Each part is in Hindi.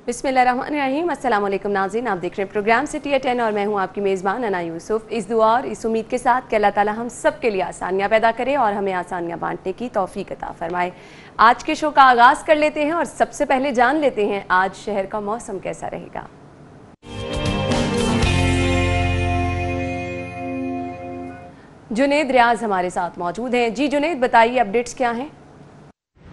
बिस्मिल्लाहिर्रहमानिर्रहीम। अस्सलाम वालेकुम नाज़रीन, आप देख रहे हैं प्रोग्राम सिटी एट 10 और मैं हूं आपकी मेज़बान अना यूसुफ। इस दुआ और इस उम्मीद के साथ कि अल्लाह ताला हम सब के लिए आसानियां पैदा करे और हमें आसानियां बांटने की तौफीक अता फरमाए। आज के शो का आगाज़ कर लेते हैं और सबसे पहले जान लेते हैं आज शहर का मौसम कैसा रहेगा। जुनेद रियाज हमारे साथ मौजूद हैं। जी जुनेद, बताइए अपडेट्स क्या हैं?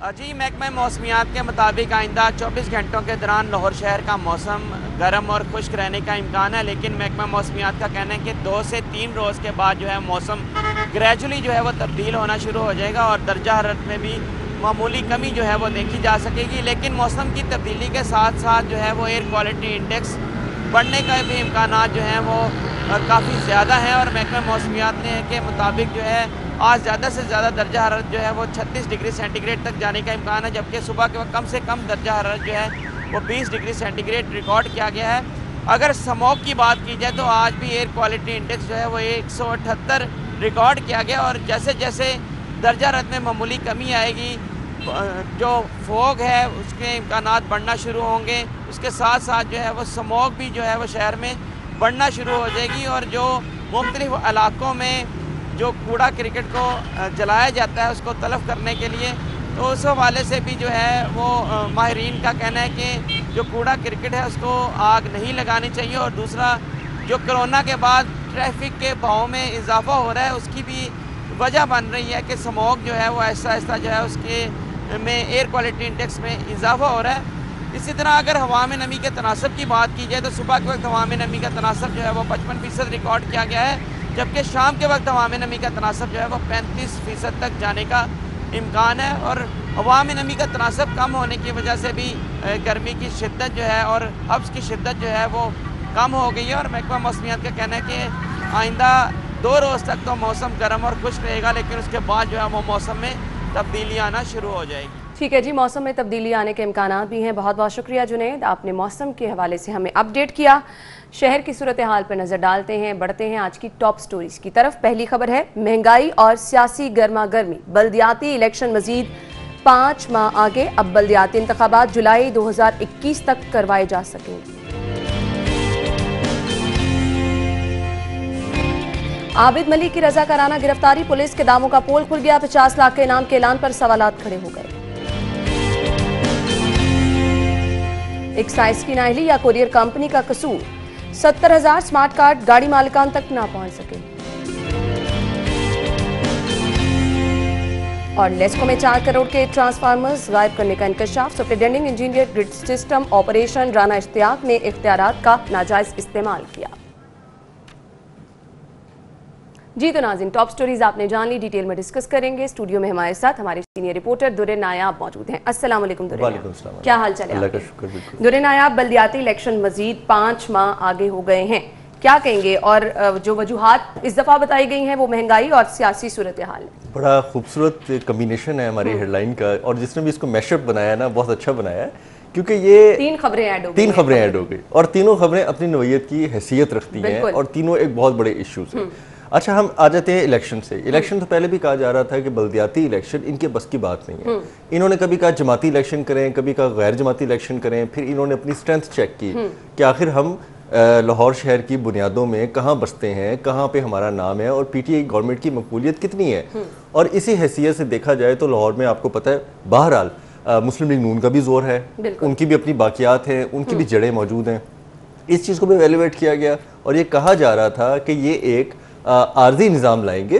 जी, महकमा मौसमियात के मुताबिक आइंदा 24 घंटों के दौरान लाहौर शहर का मौसम गर्म और खुश्क रहने का इम्कान है, लेकिन महकमा मौसमियात का कहना है कि 2 से 3 रोज़ के बाद जो है मौसम ग्रेजुअली जो है वो तब्दील होना शुरू हो जाएगा और दर्जा हरारत में भी मामूली कमी जो है वो देखी जा सकेगी। लेकिन मौसम की तब्दीली के साथ साथ जो है वो एयर क्वालिटी इंडेक्स बढ़ने का भी इम्कान जो हैं वो काफ़ी ज़्यादा हैं और महकमा मौसमियात के मुताबिक जो है आज ज़्यादा से ज़्यादा दर्जा हरारत जो है वो 36 डिग्री सेंटीग्रेड तक जाने का इम्कान है, जबकि सुबह के वक्त कम से कम दर्जा हरारत जो है वो 20 डिग्री सेंटीग्रेड रिकॉर्ड किया गया है। अगर स्मॉग की बात की जाए तो आज भी एयर क्वालिटी इंडेक्स जो है वो 178 रिकॉर्ड किया गया और जैसे जैसे दर्जा हरारत में मामूली कमी आएगी जो फोग है उसके इम्कानात बढ़ना शुरू होंगे, उसके साथ साथ जो है वो स्मॉग भी जो है वो शहर में बढ़ना शुरू हो जाएगी और जो मुख्तलिफ इलाकों में जो कूड़ा क्रिकेट को जलाया जाता है उसको तलफ करने के लिए, तो उस हवाले से भी जो है वो माहिरीन का कहना है कि जो कूड़ा क्रिकेट है उसको आग नहीं लगानी चाहिए। और दूसरा जो कोरोना के बाद ट्रैफिक के भाव में इजाफा हो रहा है उसकी भी वजह बन रही है कि स्मॉग जो है वो आहिस्ता आहिस्ता जो है उसके में एयर क्वालिटी इंडेक्स में इजाफा हो रहा है। इसी तरह अगर हवा में नमी के तनासब की बात की जाए तो सुबह के वक्त हवा में नमी का तनासब जो है वो 55% रिकॉर्ड किया गया है, जबकि शाम के वक्त हवा में नमी का तनासब जो है वो 35% तक जाने का इम्कान है। और हवा में नमी का तनासब कम होने की वजह से भी गर्मी की शिद्दत जो है और हब्स की शिद्दत जो है वो कम हो गई है और महकमा मौसमियात का कहना है कि आइंदा 2 रोज़ तक तो मौसम गर्म और खुश्क रहेगा, लेकिन उसके बाद जो है वो मौसम में तब्दीली आना शुरू हो जाएगी। ठीक है जी, मौसम में तब्दीली आने के इम्कानात भी हैं। बहुत बहुत शुक्रिया जुनेद, आपने मौसम के हवाले से हमें अपडेट किया। शहर की सूरत हाल पर नजर डालते हैं, बढ़ते हैं आज की टॉप स्टोरीज की तरफ। पहली खबर है महंगाई और सियासी गर्मा गर्मी, बल्दियाती इलेक्शन मजीद 5 माह आगे, अब बल्दियाती इंतखाबात जुलाई 2021 तक करवाए जा सकेंगे। आबिद मलिक की रजाकाराना गिरफ्तारी, पुलिस के दावों का पोल खुल गया। 50 लाख के इनाम के ऐलान पर सवालात खड़े हो गए। एक्साइज की नाअहली या कोरियर कंपनी का कसूर, 70,000 स्मार्ट कार्ड गाड़ी मालिकान तक ना पहुंच सके। और लेस्को में 4 करोड़ के ट्रांसफार्मर्स गायब करने का इंकशाफ, superintending engineer grid system operation Rana Ishtiaq ने इख्तियारात का नाजायज इस्तेमाल किया। जी तो नाज़रीन, टॉप स्टोरीज आपने जान ली, डिटेल में डिस्कस करेंगे। स्टूडियो में हमारे साथ हमारे सीनियर रिपोर्टर दुर्रे नायाब मौजूद हैं। अस्सलाम वालेकुम दुर्रे नायाब, क्या हाल चाल है? अल्लाह का शुक्र। बिल्कुल दुर्रे नायाब, बल्दियाती इलेक्शन मजीद 5 माह आगे हो गए हैं, क्या कहेंगे? और जो वजूहात इस दफ़ा बताई गई हैं वो महंगाई और सियासी सूरत हाल है। बड़ा खूबसूरत कम्बिनेशन है हमारी हेडलाइन का और जिसने भी इसको मैशअप बनाया ना बहुत अच्छा बनाया है, क्योंकि ये 3 खबरें ऐड हो गई और तीनों खबरें अपनी नोयत की हैसियत रखती हैं और तीनों एक बहुत बड़े इश्यूज हैं। अच्छा, हम आ जाते हैं इलेक्शन से। इलेक्शन तो पहले भी कहा जा रहा था कि बल्दियाती इलेक्शन इनके बस की बात नहीं है। इन्होंने कभी कहा जमाती इलेक्शन करें, कभी कहा गैर जमाती इलेक्शन करें, फिर इन्होंने अपनी स्ट्रेंथ चेक की कि आखिर हम लाहौर शहर की बुनियादों में कहाँ बसते हैं, कहाँ पे हमारा नाम है और पीटीआई गवर्नमेंट की मकबूलियत कितनी है। और इसी हैसियत से देखा जाए तो लाहौर में आपको पता है बहरहाल मुस्लिम लीग नून का भी जोर है, उनकी भी अपनी बाकियात हैं, उनकी भी जड़ें मौजूद हैं। इस चीज़ को भी एवेलुएट किया गया और ये कहा जा रहा था कि ये एक आर्जी निज़ाम लाएंगे,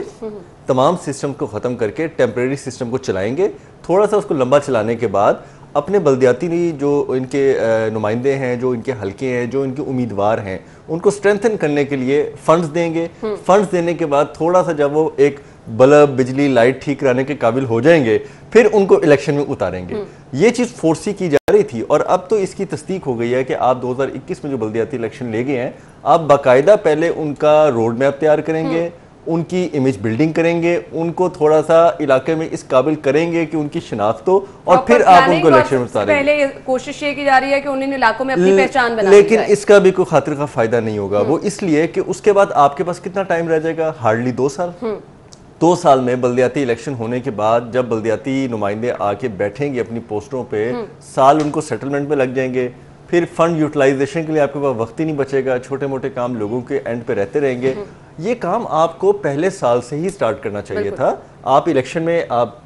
तमाम सिस्टम को ख़त्म करके टेम्परेरी सिस्टम को चलाएंगे। थोड़ा सा उसको लंबा चलाने के बाद अपने बल्दियाती जो इनके नुमाइंदे हैं, जो इनके हल्के हैं, जो इनके उम्मीदवार हैं, उनको स्ट्रेंथन करने के लिए फंड्स देंगे। फंड्स देने के बाद थोड़ा सा जब वो एक बल्ब, बिजली, लाइट ठीक कराने के काबिल हो जाएंगे फिर उनको इलेक्शन में उतारेंगे। ये चीज़ फोर्सी की जा रही थी और अब तो इसकी तस्दीक हो गई है कि आप 2021 में जो बल्दियाती इलेक्शन ले गए हैं, आप बाकायदा पहले उनका रोड मैप तैयार करेंगे, उनकी इमेज बिल्डिंग करेंगे, उनको थोड़ा सा इलाके में इस काबिल करेंगे कि उनकी शिनाख्त हो और फिर आप उनको इलेक्शन में उतारेंगे। पहले कोशिश ये की जा रही है कि उन इलाकों में अपनी पहचान बनानी लेकिन इसका भी कोई खातिर का फायदा नहीं होगा। वो इसलिए कि उसके बाद आपके पास कितना टाइम रह जाएगा, हार्डली 2 साल। 2 साल में बल्दियाती इलेक्शन होने के बाद जब बल्दियाती नुमाइंदे आके बैठेंगे अपनी पोस्टों पे, साल उनको सेटलमेंट में लग जाएंगे, फिर फंड यूटिलाइजेशन के लिए आपके पास वक्त ही नहीं बचेगा, छोटे मोटे काम लोगों के एंड पे रहते रहेंगे। ये काम आपको पहले साल से ही स्टार्ट करना चाहिए था। आप इलेक्शन में आप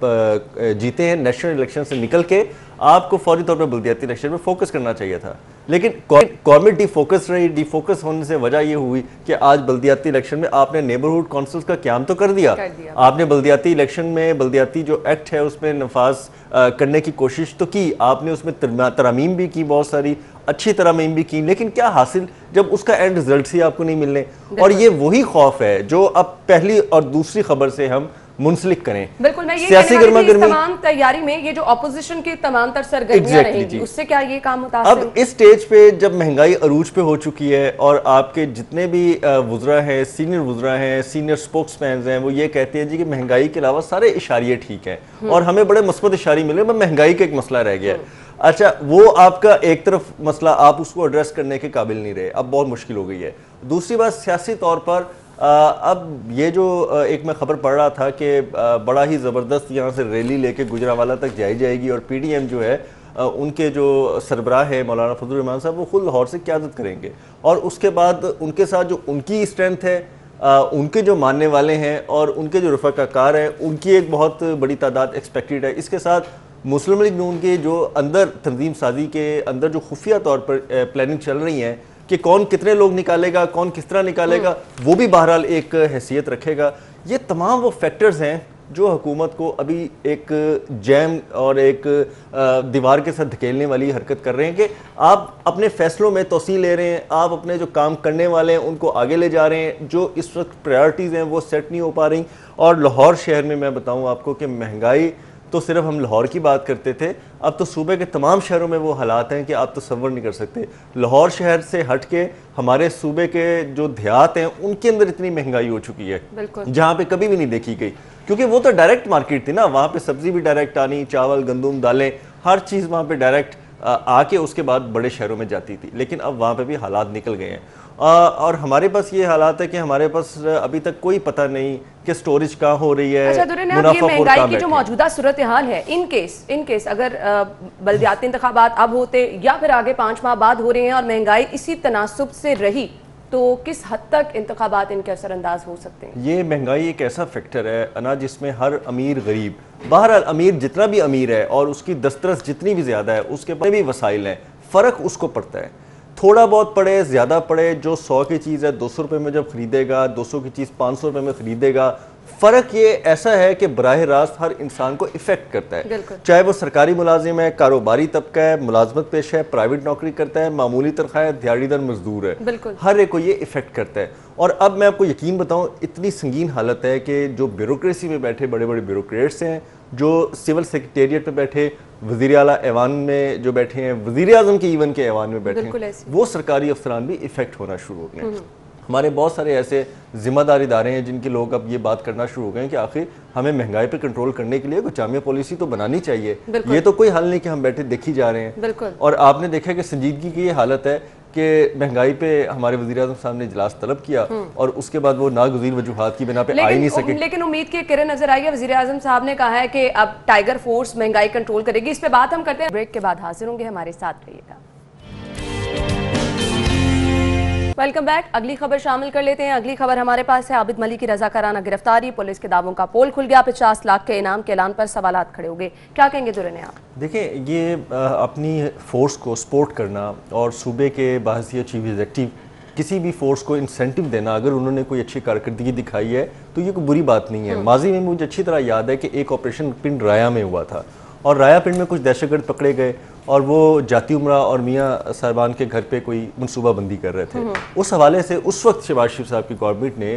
जीते हैं, नेशनल इलेक्शन से निकल के आपको फौरी तौर पर बल्दियाती इलेक्शन में फोकस करना चाहिए था, लेकिन गवर्नमेंट डिफोकस रही। डिफोकस होने से वजह ये हुई कि आज बल्दियाती इलेक्शन में आपने नेबरहुड काउंसिल्स का क्याम तो कर दिया। आपने बल्दियाती इलेक्शन में बल्दियाती जो एक्ट है उसमें नफाज करने की कोशिश तो की, आपने उसमें तरमीम भी की, बहुत सारी अच्छी तरमीम भी की, लेकिन क्या हासिल जब उसका एंड रिजल्ट ही आपको नहीं मिलने। और ये वही खौफ है जो अब पहली और दूसरी खबर से हम मुंसलिक करें। बिल्कुल, मैं ये सियासी तमाम तैयारी में ये जो ऑपोजिशन की तमाम तर सरगर्मियां रहेंगी, उससे क्या ये काम मुतासिर? अब इस स्टेज पे जब महंगाई अरूज पे हो चुकी है और आपके जितने भी वुज़रा हैं, सीनियर स्पोक्समैन हैं, वो ये कहते हैं जी कि महंगाई के अलावा सारे इशारे ठीक हैं और हमें बड़े मुस्बत इशारे मिले, महंगाई का एक मसला रह गया है। अच्छा, वो आपका एक तरफ मसला, आप उसको एड्रेस करने के काबिल नहीं रहे, अब बहुत मुश्किल हो गई है। दूसरी बात, सियासी तौर पर अब ये जो एक मैं खबर पढ़ रहा था कि बड़ा ही ज़बरदस्त यहाँ से रैली लेके गुजरांवाला तक जाई जाएगी और PDM जो है उनके जो सरबराह है मौलाना फजल रहमान साहब, वो खुद लाहौर से क़यादत करेंगे और उसके बाद उनके साथ जो उनकी स्ट्रेंथ है, उनके जो मानने वाले हैं और उनके जो रफ़ाकार हैं, उनकी एक बहुत बड़ी तादाद एक्सपेक्टेड है। इसके साथ मुस्लिम लीग नून के जो अंदर तंजीम साजी के अंदर जो खुफिया तौर पर प्लानिंग चल रही है कि कौन कितने लोग निकालेगा, कौन किस तरह निकालेगा, वो भी बहरहाल एक हैसियत रखेगा। ये तमाम वो फैक्टर्स हैं जो हुकूमत को अभी एक जैम और एक दीवार के साथ धकेलने वाली हरकत कर रहे हैं कि आप अपने फैसलों में तोसी ले रहे हैं, आप अपने जो काम करने वाले हैं उनको आगे ले जा रहे हैं, जो इस वक्त प्रायोरिटीज़ हैं वो सेट नहीं हो पा रही। और लाहौर शहर में मैं बताऊँ आपको कि महंगाई तो सिर्फ हम लाहौर की बात करते थे, अब तो सूबे के तमाम शहरों में वो हालात हैं कि आप तसव्वुर नहीं कर सकते। लाहौर शहर से हट के हमारे सूबे के जो देहात हैं उनके अंदर इतनी महंगाई हो चुकी है जहाँ पे कभी भी नहीं देखी गई, क्योंकि वो तो डायरेक्ट मार्केट थी ना, वहाँ पे सब्जी भी डायरेक्ट आनी, चावल गंदुम दालें हर चीज़ वहाँ पे डायरेक्ट आके उसके बाद बड़े शहरों में जाती थी। लेकिन अब वहाँ पे भी हालात निकल गए हैं और हमारे पास ये हालात है कि हमारे पास अभी तक कोई पता नहीं कि स्टोरेज कहाँ हो रही है। अच्छा ये महंगाई की जो मौजूदा सूरत हाल है, इन केस अगर बल्दियाती इंतखाबात अब होते या फिर आगे 5 माह बाद हो रहे हैं और महंगाई इसी तनासुब से रही, तो किस हद तक इंतखाबात इनके असरअंदाज हो सकते हैं? ये महंगाई एक ऐसा फैक्टर है अना जिसमें हर अमीर गरीब, बहरहाल अमीर जितना भी अमीर है और उसकी दस्तरस जितनी भी ज़्यादा है, उसके पास भी वसाइल हैं, फ़र्क उसको पड़ता है। थोड़ा बहुत पड़े ज़्यादा पड़े, जो 100 की चीज़ है 200 रुपये में जब ख़रीदेगा, 200 की चीज़ 500 रुपये में ख़रीदेगा, फ़र्क ये ऐसा है कि बराह रास्त हर इंसान को इफ़ेक्ट करता है, चाहे वो सरकारी मुलाजिम है, कारोबारी तबका है, मुलाजमत पेश है, प्राइवेट नौकरी करता है, मामूली तनख्वाह है, दिहाड़ीदार मजदूर है, हर एक को ये इफ़ेक्ट करता है। और अब मैं आपको यकीन बताऊँ, इतनी संगीन हालत है कि जो ब्यूरोक्रेसी में बैठे बड़े बड़े ब्यूरोक्रेट्स हैं, जो सिविल सेक्रेटेरिएट में बैठे, वज़ीर आला ऐवान में जो बैठे हैं, वज़ीर आज़म के ईवन के ऐवान में बैठे हैं, वो सरकारी अफसरान भी इफ़ेक्ट होना शुरू हो गए हैं। हमारे बहुत सारे ऐसे जिम्मेदार इदारे हैं जिनके लोग अब ये बात करना शुरू हो गए हैं कि आखिर हमें महंगाई पर कंट्रोल करने के लिए कोई जामिया पॉलिसी तो बनानी चाहिए। ये तो कोई हल नहीं कि हम बैठे देखी जा रहे हैं। और आपने देखा कि संजीदगी की ये हालत है कि महंगाई पे हमारे वज़ीर आज़म साहब ने इजलास तलब किया और उसके बाद वो नागुज़ीर वजूहात की बिना पे आ ही नहीं सके। लेकिन उम्मीद की किरण नजर आई है। वज़ीर आज़म साहब ने कहा है कि अब टाइगर फोर्स महंगाई कंट्रोल करेगी। इस पे बात हम करते हैं, ब्रेक के बाद हाजिर होंगे, हमारे साथ रहिएगा। Welcome back. अगली खबर शामिल कर लेते हैं। अगली खबर हमारे पास है आबिद मलिक की रजाकाराना गिरफ्तारी, पुलिस के दावों का पोल खुल गया, 50 लाख के इनाम के ऐलान पर सवालात खड़े हो गए। क्या कहेंगे दुर्रे आप? देखिए, ये अपनी फोर्स को सपोर्ट करना और सूबे के बाहसियत चीफ एग्जीक्यूटिव किसी भी फोर्स को इंसेंटिव देना, अगर उन्होंने कोई अच्छी कारकर्दगी दिखाई है तो ये कोई बुरी बात नहीं है। माजी में मुझे अच्छी तरह याद है कि एक ऑपरेशन पिंड राया में हुआ था और राया पिंड में कुछ दहशतगर्द पकड़े गए और वो जाती उमरा और मियाँ साहिबान के घर पे कोई मनसूबाबंदी कर रहे थे। उस हवाले से उस वक्त शहबाज शरीफ साहब की गवर्नमेंट ने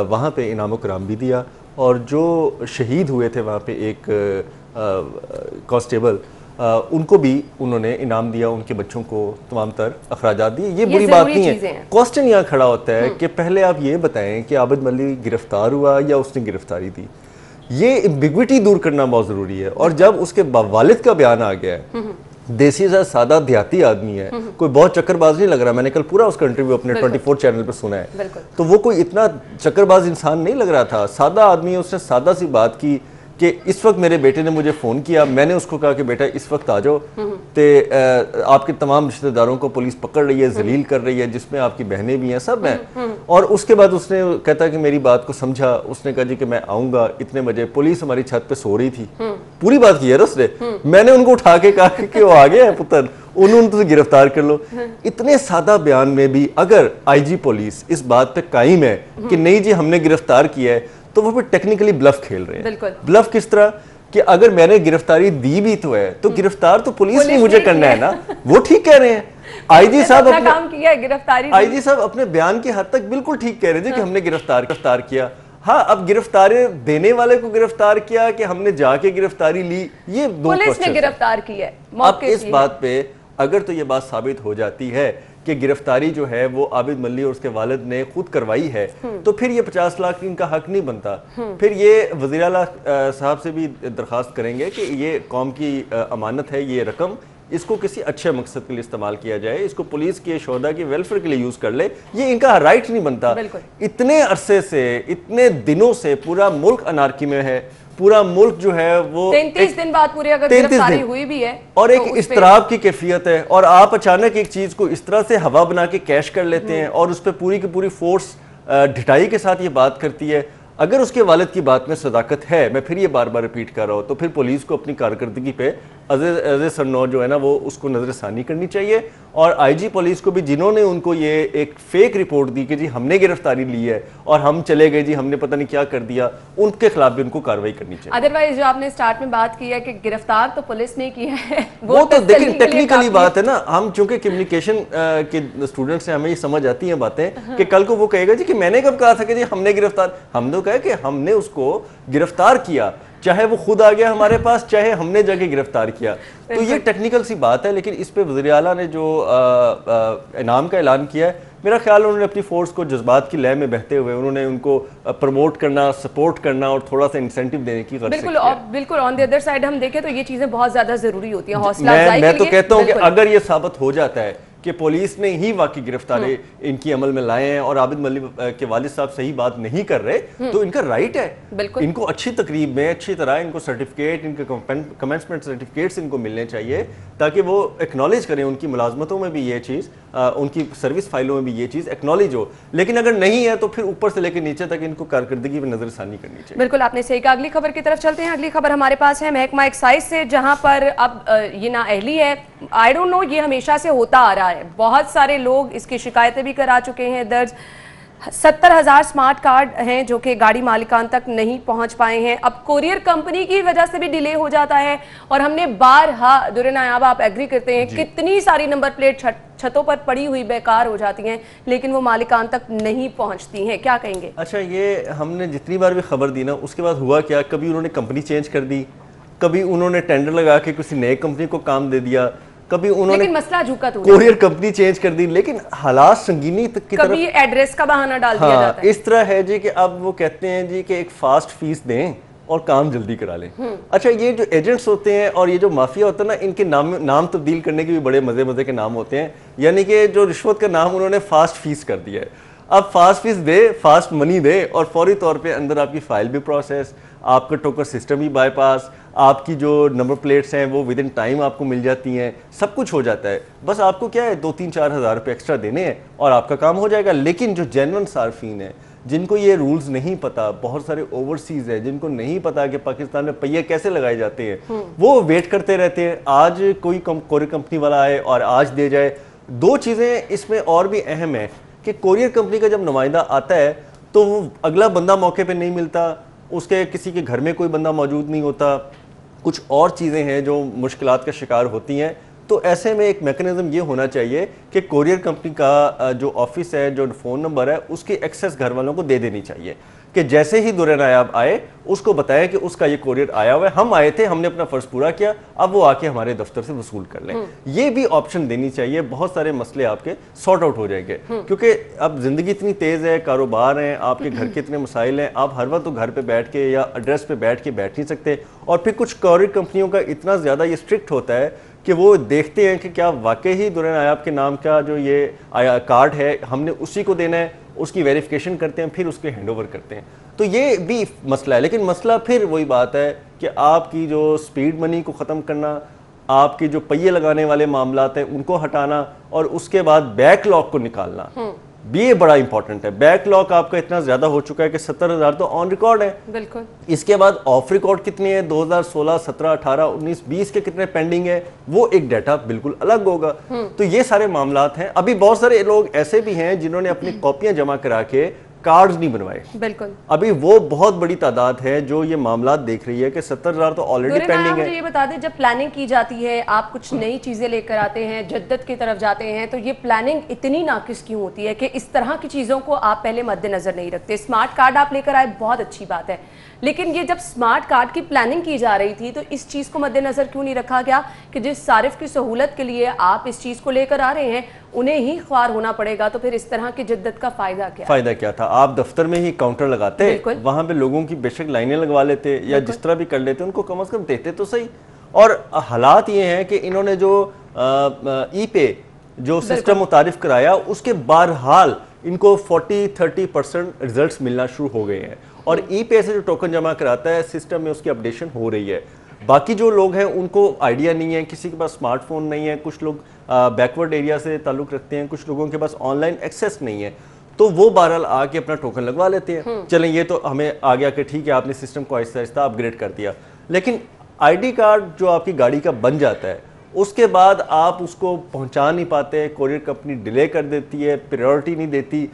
वहाँ पे इनाम कराम भी दिया और जो शहीद हुए थे वहाँ पे एक कांस्टेबल, उनको भी उन्होंने इनाम दिया, उनके बच्चों को तमाम तर अखराजात दिए। ये बुरी बात नहीं है। क्वेश्चन यहाँ खड़ा होता है कि पहले आप ये बताएं कि आबिद मलिक गिरफ्तार हुआ या उसने गिरफ्तारी दी। ये एम्बिग्विटी दूर करना बहुत ज़रूरी है। और जब उसके वालिद का बयान आ गया है, देसी सा सादा देहाती आदमी है, कोई बहुत चक्करबाज नहीं लग रहा। मैंने कल पूरा उसका इंटरव्यू अपने 24 चैनल पर सुना है, तो वो कोई इतना चक्करबाज इंसान नहीं लग रहा था, सादा आदमी है। उसने सादा सी बात की कि इस वक्त मेरे बेटे ने मुझे फ़ोन किया, मैंने उसको कहा कि बेटा इस वक्त आ जाओ, तो आपके तमाम रिश्तेदारों को पुलिस पकड़ रही है, जलील कर रही है, जिसमें आपकी बहनें भी हैं, सब हैं। और उसके बाद उसने कहता कि मेरी बात को समझा, उसने कहा जी कि मैं आऊँगा इतने बजे। पुलिस हमारी छत पे सो रही थी, पूरी बात की है उसने। मैंने उनको उठा के कहा कि वो आ गया है पुत्र, उन्होंने तुझे गिरफ्तार कर लो। इतने सादा बयान में भी अगर आईजी पुलिस इस बात पे कायम है कि नहीं जी हमने गिरफ्तार किया है, तो वो फिर टेक्निकली ब्लफ खेल रहे हैं। ब्लफ किस तरह कि अगर मैंने गिरफ्तारी दी भी तो है, तो गिरफ्तार तो पुलिस ने मुझे करना है ना। वो ठीक कह रहे हैं आईजी साहब, अपना काम किया है, गिरफ्तारी आईजी साहब अपने बयान की हद तक बिल्कुल ठीक कह रहे थे कि हमने गिरफ्तार किया। हाँ, अब गिरफ्तारी देने वाले को गिरफ्तार किया कि हमने जाके गिरफ्तारी ली, ये दो पुलिस ने गिरफ्तार की है। अब इस बात पे अगर तो ये बात साबित हो जाती है कि गिरफ्तारी जो है वो आबिद मल्ली और उसके वालिद ने खुद करवाई है, तो फिर ये 50 लाख इनका हक नहीं बनता। फिर ये वज़ीर आला साहब से भी दरख्वास्त करेंगे कि ये कौम की अमानत है, ये रकम इसको किसी अच्छे मकसद के लिए इस्तेमाल किया जाए, इसको पुलिस के शोहदा की वेलफेयर के लिए यूज कर ले। ये इनका राइट नहीं बनता। इतने अरसे से, इतने दिनों से पूरा मुल्क अनार्की में है, पूरा मुल्क जो है वो 33 दिन बाद पूरी अगर गिरफ्तारी हुई भी है और एक इस्तराब की कैफियत है, और आप अचानक एक चीज को इस तरह से हवा बना के कैश कर लेते हैं और उस पर पूरी की पूरी फोर्स ढिठाई के साथ ये बात करती है। अगर उसके वालिद की बात में सदाकत है, मैं फिर ये बार बार रिपीट कर रहा हूँ, तो फिर पुलिस को अपनी कारकर्दगी पे अज़े सरनौ जो है ना वो उसको नजरसानी करनी चाहिए। और आईजी पुलिस को भी, जिन्होंने उनको ये एक फेक रिपोर्ट दी कि जी हमने गिरफ्तारी ली है और हम चले गए जी हमने पता नहीं क्या कर दिया, उनके खिलाफ भी उनको कार्रवाई करनी चाहिए। अदरवाइज जो आपने स्टार्ट में बात की है कि गिरफ्तार तो पुलिस ने किया है, वो तो देखिए टेक्निकली बात है ना। हम चूंकि कम्युनिकेशन के स्टूडेंट्स हैं, हमें ये समझ आती है बातें कि कल को वो कहेगा जी कि मैंने कब कहा था कि जी हमने गिरफ्तार, हमने कहा कि हमने उसको गिरफ्तार किया, चाहे वो खुद आ गया हमारे पास, चाहे हमने जाके गिरफ्तार किया। तो ये टेक्निकल सी बात है। लेकिन इस पे वज़ीर आला ने जो इनाम का ऐलान किया है, मेरा ख्याल उन्होंने अपनी फोर्स को जज्बात की लय में बहते हुए उन्होंने उनको प्रमोट करना, सपोर्ट करना और थोड़ा सा इंसेंटिव देने की बिल्कुल ऑन द अदर साइड हम देखें तो ये चीजें बहुत ज्यादा जरूरी होती हैं हौसला अफजाई के लिए। मैं तो कहता हूँ कि अगर ये साबित हो जाता है कि पुलिस ने ही वाकई गिरफ्तारी इनकी अमल में लाए हैं और आबिद मल्ली के वालिद साहब सही बात नहीं कर रहे, तो इनका राइट है। इनको अच्छी तकरीब में अच्छी तरह इनको सर्टिफिकेट, इनके कमेंसमेंट सर्टिफिकेट्स इनको मिलने चाहिए ताकि वो एक्नॉलेज करें, उनकी मुलाजमतों में भी ये चीज़, उनकी सर्विस फाइलों में भी ये चीज़ एक्नॉलेज हो। लेकिन अगर नहीं है तो फिर ऊपर से लेकर नीचे तक इनको कारकर्दगी में नजरसानी करनी चाहिए। बिल्कुल आपने सही कहा। अगली खबर की तरफ चलते हैं। अगली खबर हमारे पास है महकमा एक्साइज से, जहां पर अब ये नाअहली है। आई डोंट नो, ये हमेशा से होता आ रहा है, बहुत सारे लोग इसकी शिकायतें भी करा चुके हैं दर्ज। 70,000 स्मार्ट कार्ड हैं जो कि गाड़ी मालिकान तक नहीं पहुंच पाए हैं। अब कोरियर कंपनी की वजह से भी डिले हो जाता है और हमने बारहा दुर्रे नायाब, आप एग्री करते हैं, कितनी सारी नंबर प्लेट छतों पर पड़ी हुई बेकार हो जाती हैं लेकिन वो मालिकान तक नहीं पहुंचती हैं। क्या कहेंगे? अच्छा, ये हमने जितनी बार भी खबर दी ना, उसके बाद हुआ क्या, कभी उन्होंने कंपनी चेंज कर दी, कभी उन्होंने टेंडर लगा के किसी नए कंपनी को काम दे दिया, कभी उन्होंने मसला झुका तो कोरियर कंपनी चेंज कर दी, लेकिन हालात संगीनी तक की कभी एड्रेस का बहाना डाल दिया जाता है। इस तरह है जी कि अब वो कहते हैं जी कि एक फास्ट फीस दें और काम जल्दी करा लें। अच्छा, ये जो एजेंट्स होते हैं और ये जो माफिया होता है ना, इनके नाम तब्दील करने के भी बड़े मजे के नाम होते हैं। यानी कि जो रिश्वत का नाम उन्होंने फास्ट फीस कर दिया है। अब फास्ट फीस दे, फास्ट मनी दे और फौरी तौर पे अंदर आपकी फाइल भी प्रोसेस, आपका टोकन सिस्टम भी बाईपास, आपकी जो नंबर प्लेट्स हैं वो विद इन टाइम आपको मिल जाती हैं, सब कुछ हो जाता है। बस आपको क्या है, 2-3-4 हज़ार रुपये एक्स्ट्रा देने हैं और आपका काम हो जाएगा। लेकिन जो जेन्युइन सार्फिन है, जिनको ये रूल्स नहीं पता, बहुत सारे ओवरसीज है जिनको नहीं पता कि पाकिस्तान में पहिए कैसे लगाए जाते हैं, वो वेट करते रहते हैं आज कोई कोरियर कंपनी वाला आए और आज दे जाए। दो चीज़ें इसमें और भी अहम है कि कोरियर कंपनी का जब नुमाइंदा आता है तो वो अगला बंदा मौके पे नहीं मिलता, उसके किसी के घर में कोई बंदा मौजूद नहीं होता, कुछ और चीज़ें हैं जो मुश्किलात का शिकार होती हैं। तो ऐसे में एक मैकेनिज्म ये होना चाहिए कि कोरियर कंपनी का जो ऑफिस है, जो फ़ोन नंबर है, उसकी एक्सेस घर वालों को दे देनी चाहिए कि जैसे ही दुर्रे नायाब आए उसको बताएं कि उसका ये कोरियर आया हुआ है, हम आए थे, हमने अपना फ़र्ज़ पूरा किया, अब वो आके हमारे दफ्तर से वसूल कर लें। ये भी ऑप्शन देनी चाहिए, बहुत सारे मसले आपके सॉर्ट आउट हो जाएंगे। क्योंकि अब ज़िंदगी इतनी तेज़ है, कारोबार हैं, आपके घर के इतने मसाइल हैं, आप हर वक्त तो घर पर बैठ के या एड्रेस पर बैठ नहीं सकते। और फिर कुछ कोरियर कंपनियों का इतना ज़्यादा ये स्ट्रिक्ट होता है कि वो देखते हैं कि क्या वाकई ही दुर्रे नायाब के नाम का जो ये कार्ड है हमने उसी को देना है, उसकी वेरिफिकेशन करते हैं, फिर उसके हैंडओवर करते हैं। तो ये भी मसला है। लेकिन मसला फिर वही बात है कि आपकी जो स्पीड मनी को ख़त्म करना, आपके जो पहिए लगाने वाले मामलात हैं उनको हटाना, और उसके बाद बैकलॉग को निकालना भी ये बड़ा इंपॉर्टेंट है। बैकलॉग आपका इतना ज्यादा हो चुका है कि 70,000 तो ऑन रिकॉर्ड है। बिल्कुल। इसके बाद ऑफ रिकॉर्ड कितने हैं, 2016, 17, 18, 19, 20 के कितने पेंडिंग है, वो एक डाटा बिल्कुल अलग होगा। तो ये सारे मामलात हैं। अभी बहुत सारे लोग ऐसे भी हैं जिन्होंने अपनी कॉपियां जमा करा के कार्ड्स नहीं बनवाए। बिल्कुल। अभी वो बहुत बड़ी तादाद है जो ये मामला देख रही है कि 70,000 तो ऑलरेडी पेंडिंग है। मुझे ये बता दें, जब प्लानिंग की जाती है, आप कुछ नई चीजें लेकर आते हैं, जद्दत की तरफ जाते हैं, तो ये प्लानिंग इतनी नाकिस क्यों होती है कि इस तरह की चीजों को आप पहले मद्देनजर नहीं रखते? स्मार्ट कार्ड आप लेकर आए, बहुत अच्छी बात है, लेकिन ये जब स्मार्ट कार्ड की प्लानिंग की जा रही थी तो इस चीज को मद्देनजर क्यों नहीं रखा गया कि जिस सारिफ की सहूलत के लिए आप इस चीज को लेकर आ रहे हैं उन्हें ही ख्वार होना पड़ेगा? तो फिर इस तरह की जिद्दत का फायदा क्या था? आप दफ्तर में ही काउंटर लगाते, वहां पे लोगों की बेशक लाइनें लगवा लेते या जिस तरह भी कर लेते, उनको कम से कम देते तो सही। और हालात ये हैं कि इन्होंने जो ई पे जो सिस्टम मुतारिफ कराया, उसके बहरहाल इनको 40-30% रिजल्ट्स मिलना शुरू हो गए हैं, और ई पे से जो टोकन जमा कराता है सिस्टम में उसकी अपडेशन हो रही है। बाकी जो लोग हैं उनको आइडिया नहीं है, किसी के पास स्मार्टफोन नहीं है, कुछ लोग बैकवर्ड एरिया से ताल्लुक़ रखते हैं, कुछ लोगों के पास ऑनलाइन एक्सेस नहीं है, तो वो बहरहाल आके अपना टोकन लगवा लेते हैं। चलें, ये तो हमें आ गया कि ठीक है आपने सिस्टम को आहिस्ता आहिस्ता अपग्रेड कर दिया, लेकिन आईडी कार्ड जो आपकी गाड़ी का बन जाता है उसके बाद आप उसको पहुंचा नहीं पाते, कोरियर कंपनी डिले कर देती है, प्रायोरिटी नहीं देती,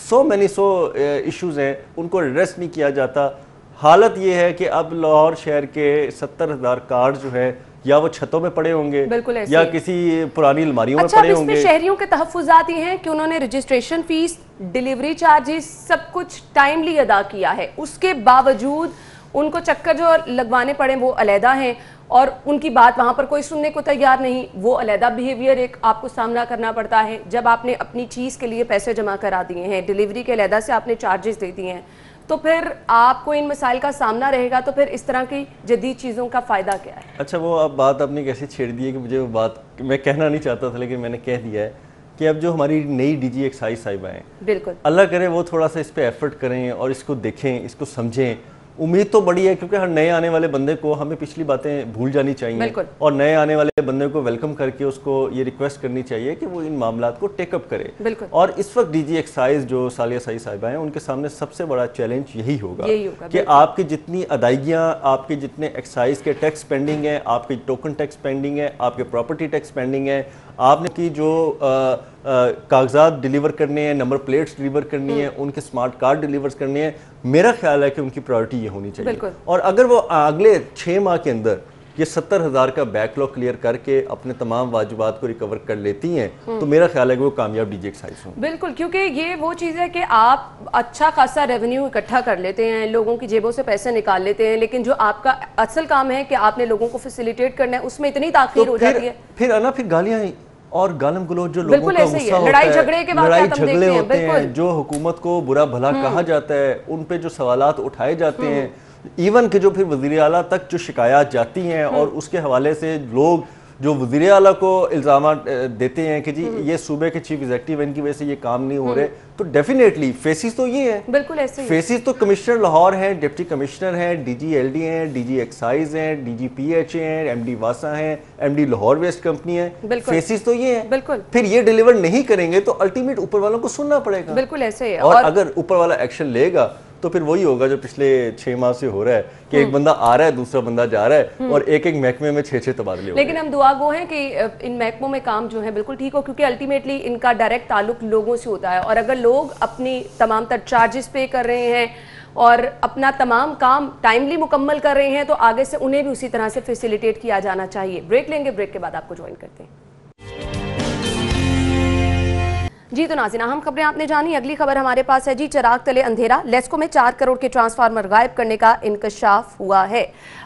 सो इश्यूज़ हैं, उनको एड्रेस नहीं किया जाता। हालत ये है कि अब लाहौर शहर के 70,000 कार्ड जो है या वो छतों में पड़े होंगे या किसी पुरानी अलमारियों में पड़े होंगे। शहरियों के तहफ़्फ़ुज़ात ये हैं कि उन्होंने रजिस्ट्रेशन फीस, डिलीवरी चार्जेस सब कुछ टाइमली अदा किया है, उसके बावजूद उनको चक्कर जो लगवाने पड़े वो अलहदा हैं, और उनकी बात वहाँ पर कोई सुनने को तैयार नहीं, वो अलहदा बिहेवियर एक आपको सामना करना पड़ता है। जब आपने अपनी चीज़ के लिए पैसे जमा करा दिए हैं, डिलीवरी के अलहदा से आपने चार्जेस दे दिए हैं, तो फिर आपको इन मसाइल का सामना रहेगा। तो फिर इस तरह की जदीद चीज़ों का फ़ायदा क्या है? अच्छा, वो अब बात आपने कैसे छेड़ दी है कि मुझे वो बात मैं कहना नहीं चाहता था, लेकिन मैंने कह दिया है कि अब जो हमारी नई डीजी एक्साइज साहिबा हैं, बिल्कुल अल्लाह करे वो थोड़ा सा इस पर एफर्ट करें और इसको देखें, इसको समझें। उम्मीद तो बड़ी है क्योंकि हर नए आने वाले बंदे को हमें पिछली बातें भूल जानी चाहिए, और नए आने वाले बंदे को वेलकम करके उसको ये रिक्वेस्ट करनी चाहिए कि वो इन मामलात को टेकअप करे। और इस वक्त डीजी एक्साइज जो सालिया सईद साहिबा हैं, उनके सामने सबसे बड़ा चैलेंज यही होगा कि आपकी जितनी अदायगियाँ, आपके जितने एक्साइज के टैक्स पेंडिंग है, आपके टोकन टैक्स पेंडिंग है, आपके प्रॉपर्टी टैक्स पेंडिंग है, आपने की जो कागजात डिलीवर करने हैं, नंबर प्लेट्स डिलीवर करनी है, उनके स्मार्ट कार्ड डिलीवर करने हैं, मेरा ख्याल है कि उनकी प्रायोरिटी ये होनी चाहिए। और अगर वो अगले 6 माह के अंदर ये 70,000 का बैकलॉग क्लियर करके अपने तमाम वाजिबात को रिकवर कर लेती हैं, तो मेरा ख्याल है कि वो कामयाब डीजी एक्साइज हों। बिल्कुल, क्योंकि ये वो चीज़ है कि आप अच्छा खासा रेवेन्यू इकट्ठा कर लेते हैं, लोगों की जेबों से पैसे निकाल लेते हैं, लेकिन जो आपका असल काम है कि आपने लोगों को फैसिलिटेट करना है, उसमें इतनी ताखीर हो जाती है। फिर गालियाँ और गालम गलोच जो लोगों का गुस्सा होता है, लड़ाई झगड़े होते हैं, जो हुकूमत को बुरा भला कहा जाता है, उन पे जो सवालात उठाए जाते हैं, इवन के जो फिर वज़ीर आला तक जो शिकायत जाती हैं, और उसके हवाले से लोग जो वज़ीर आला को इल्ज़ाम देते हैं कि जी ये सूबे के चीफ एग्जीक्यूटिव इनकी वजह से ये काम नहीं हो रहे, तो डेफिनेटली फेसिस तो ये है, बिल्कुल ऐसे ही फेसिस तो कमिश्नर लाहौर हैं, डिप्टी कमिश्नर हैं, डीजी एलडी हैं, डीजी एक्साइज हैं, डीजी पीएच हैं, एमडी वासा हैं, एमडी लाहौर वेस्ट कंपनी है, फेसिस तो ये है। बिल्कुल, फिर ये डिलीवर नहीं करेंगे तो अल्टीमेट ऊपर वालों को सुनना पड़ेगा। बिल्कुल ऐसे ही। और अगर ऊपर वाला एक्शन लेगा तो फिर वही होगा जो पिछले 6 माह से हो रहा है कि एक बंदा आ रहा है, दूसरा बंदा जा रहा है, और एक महकमे में 6 तबादले हो। लेकिन हम दुआ गो हैं कि इन महकमों में काम जो है बिल्कुल ठीक हो, क्योंकि अल्टीमेटली इनका डायरेक्ट ताल्लुक लोगों से होता है, और अगर लोग अपनी तमाम तर चार्जेस पे कर रहे हैं और अपना तमाम काम टाइमली मुकम्मल कर रहे हैं, तो आगे से उन्हें भी उसी तरह से फैसिलिटेट किया जाना चाहिए। ब्रेक लेंगे, ब्रेक के बाद आपको ज्वाइन करते हैं। जी तो नाज़रीन, अहम खबरें आपने जानी। अगली खबर हमारे पास है जी, चिराग तले अंधेरा, लेस्को में 4 करोड़ के ट्रांसफार्मर गायब करने का इंकशाफ हुआ है।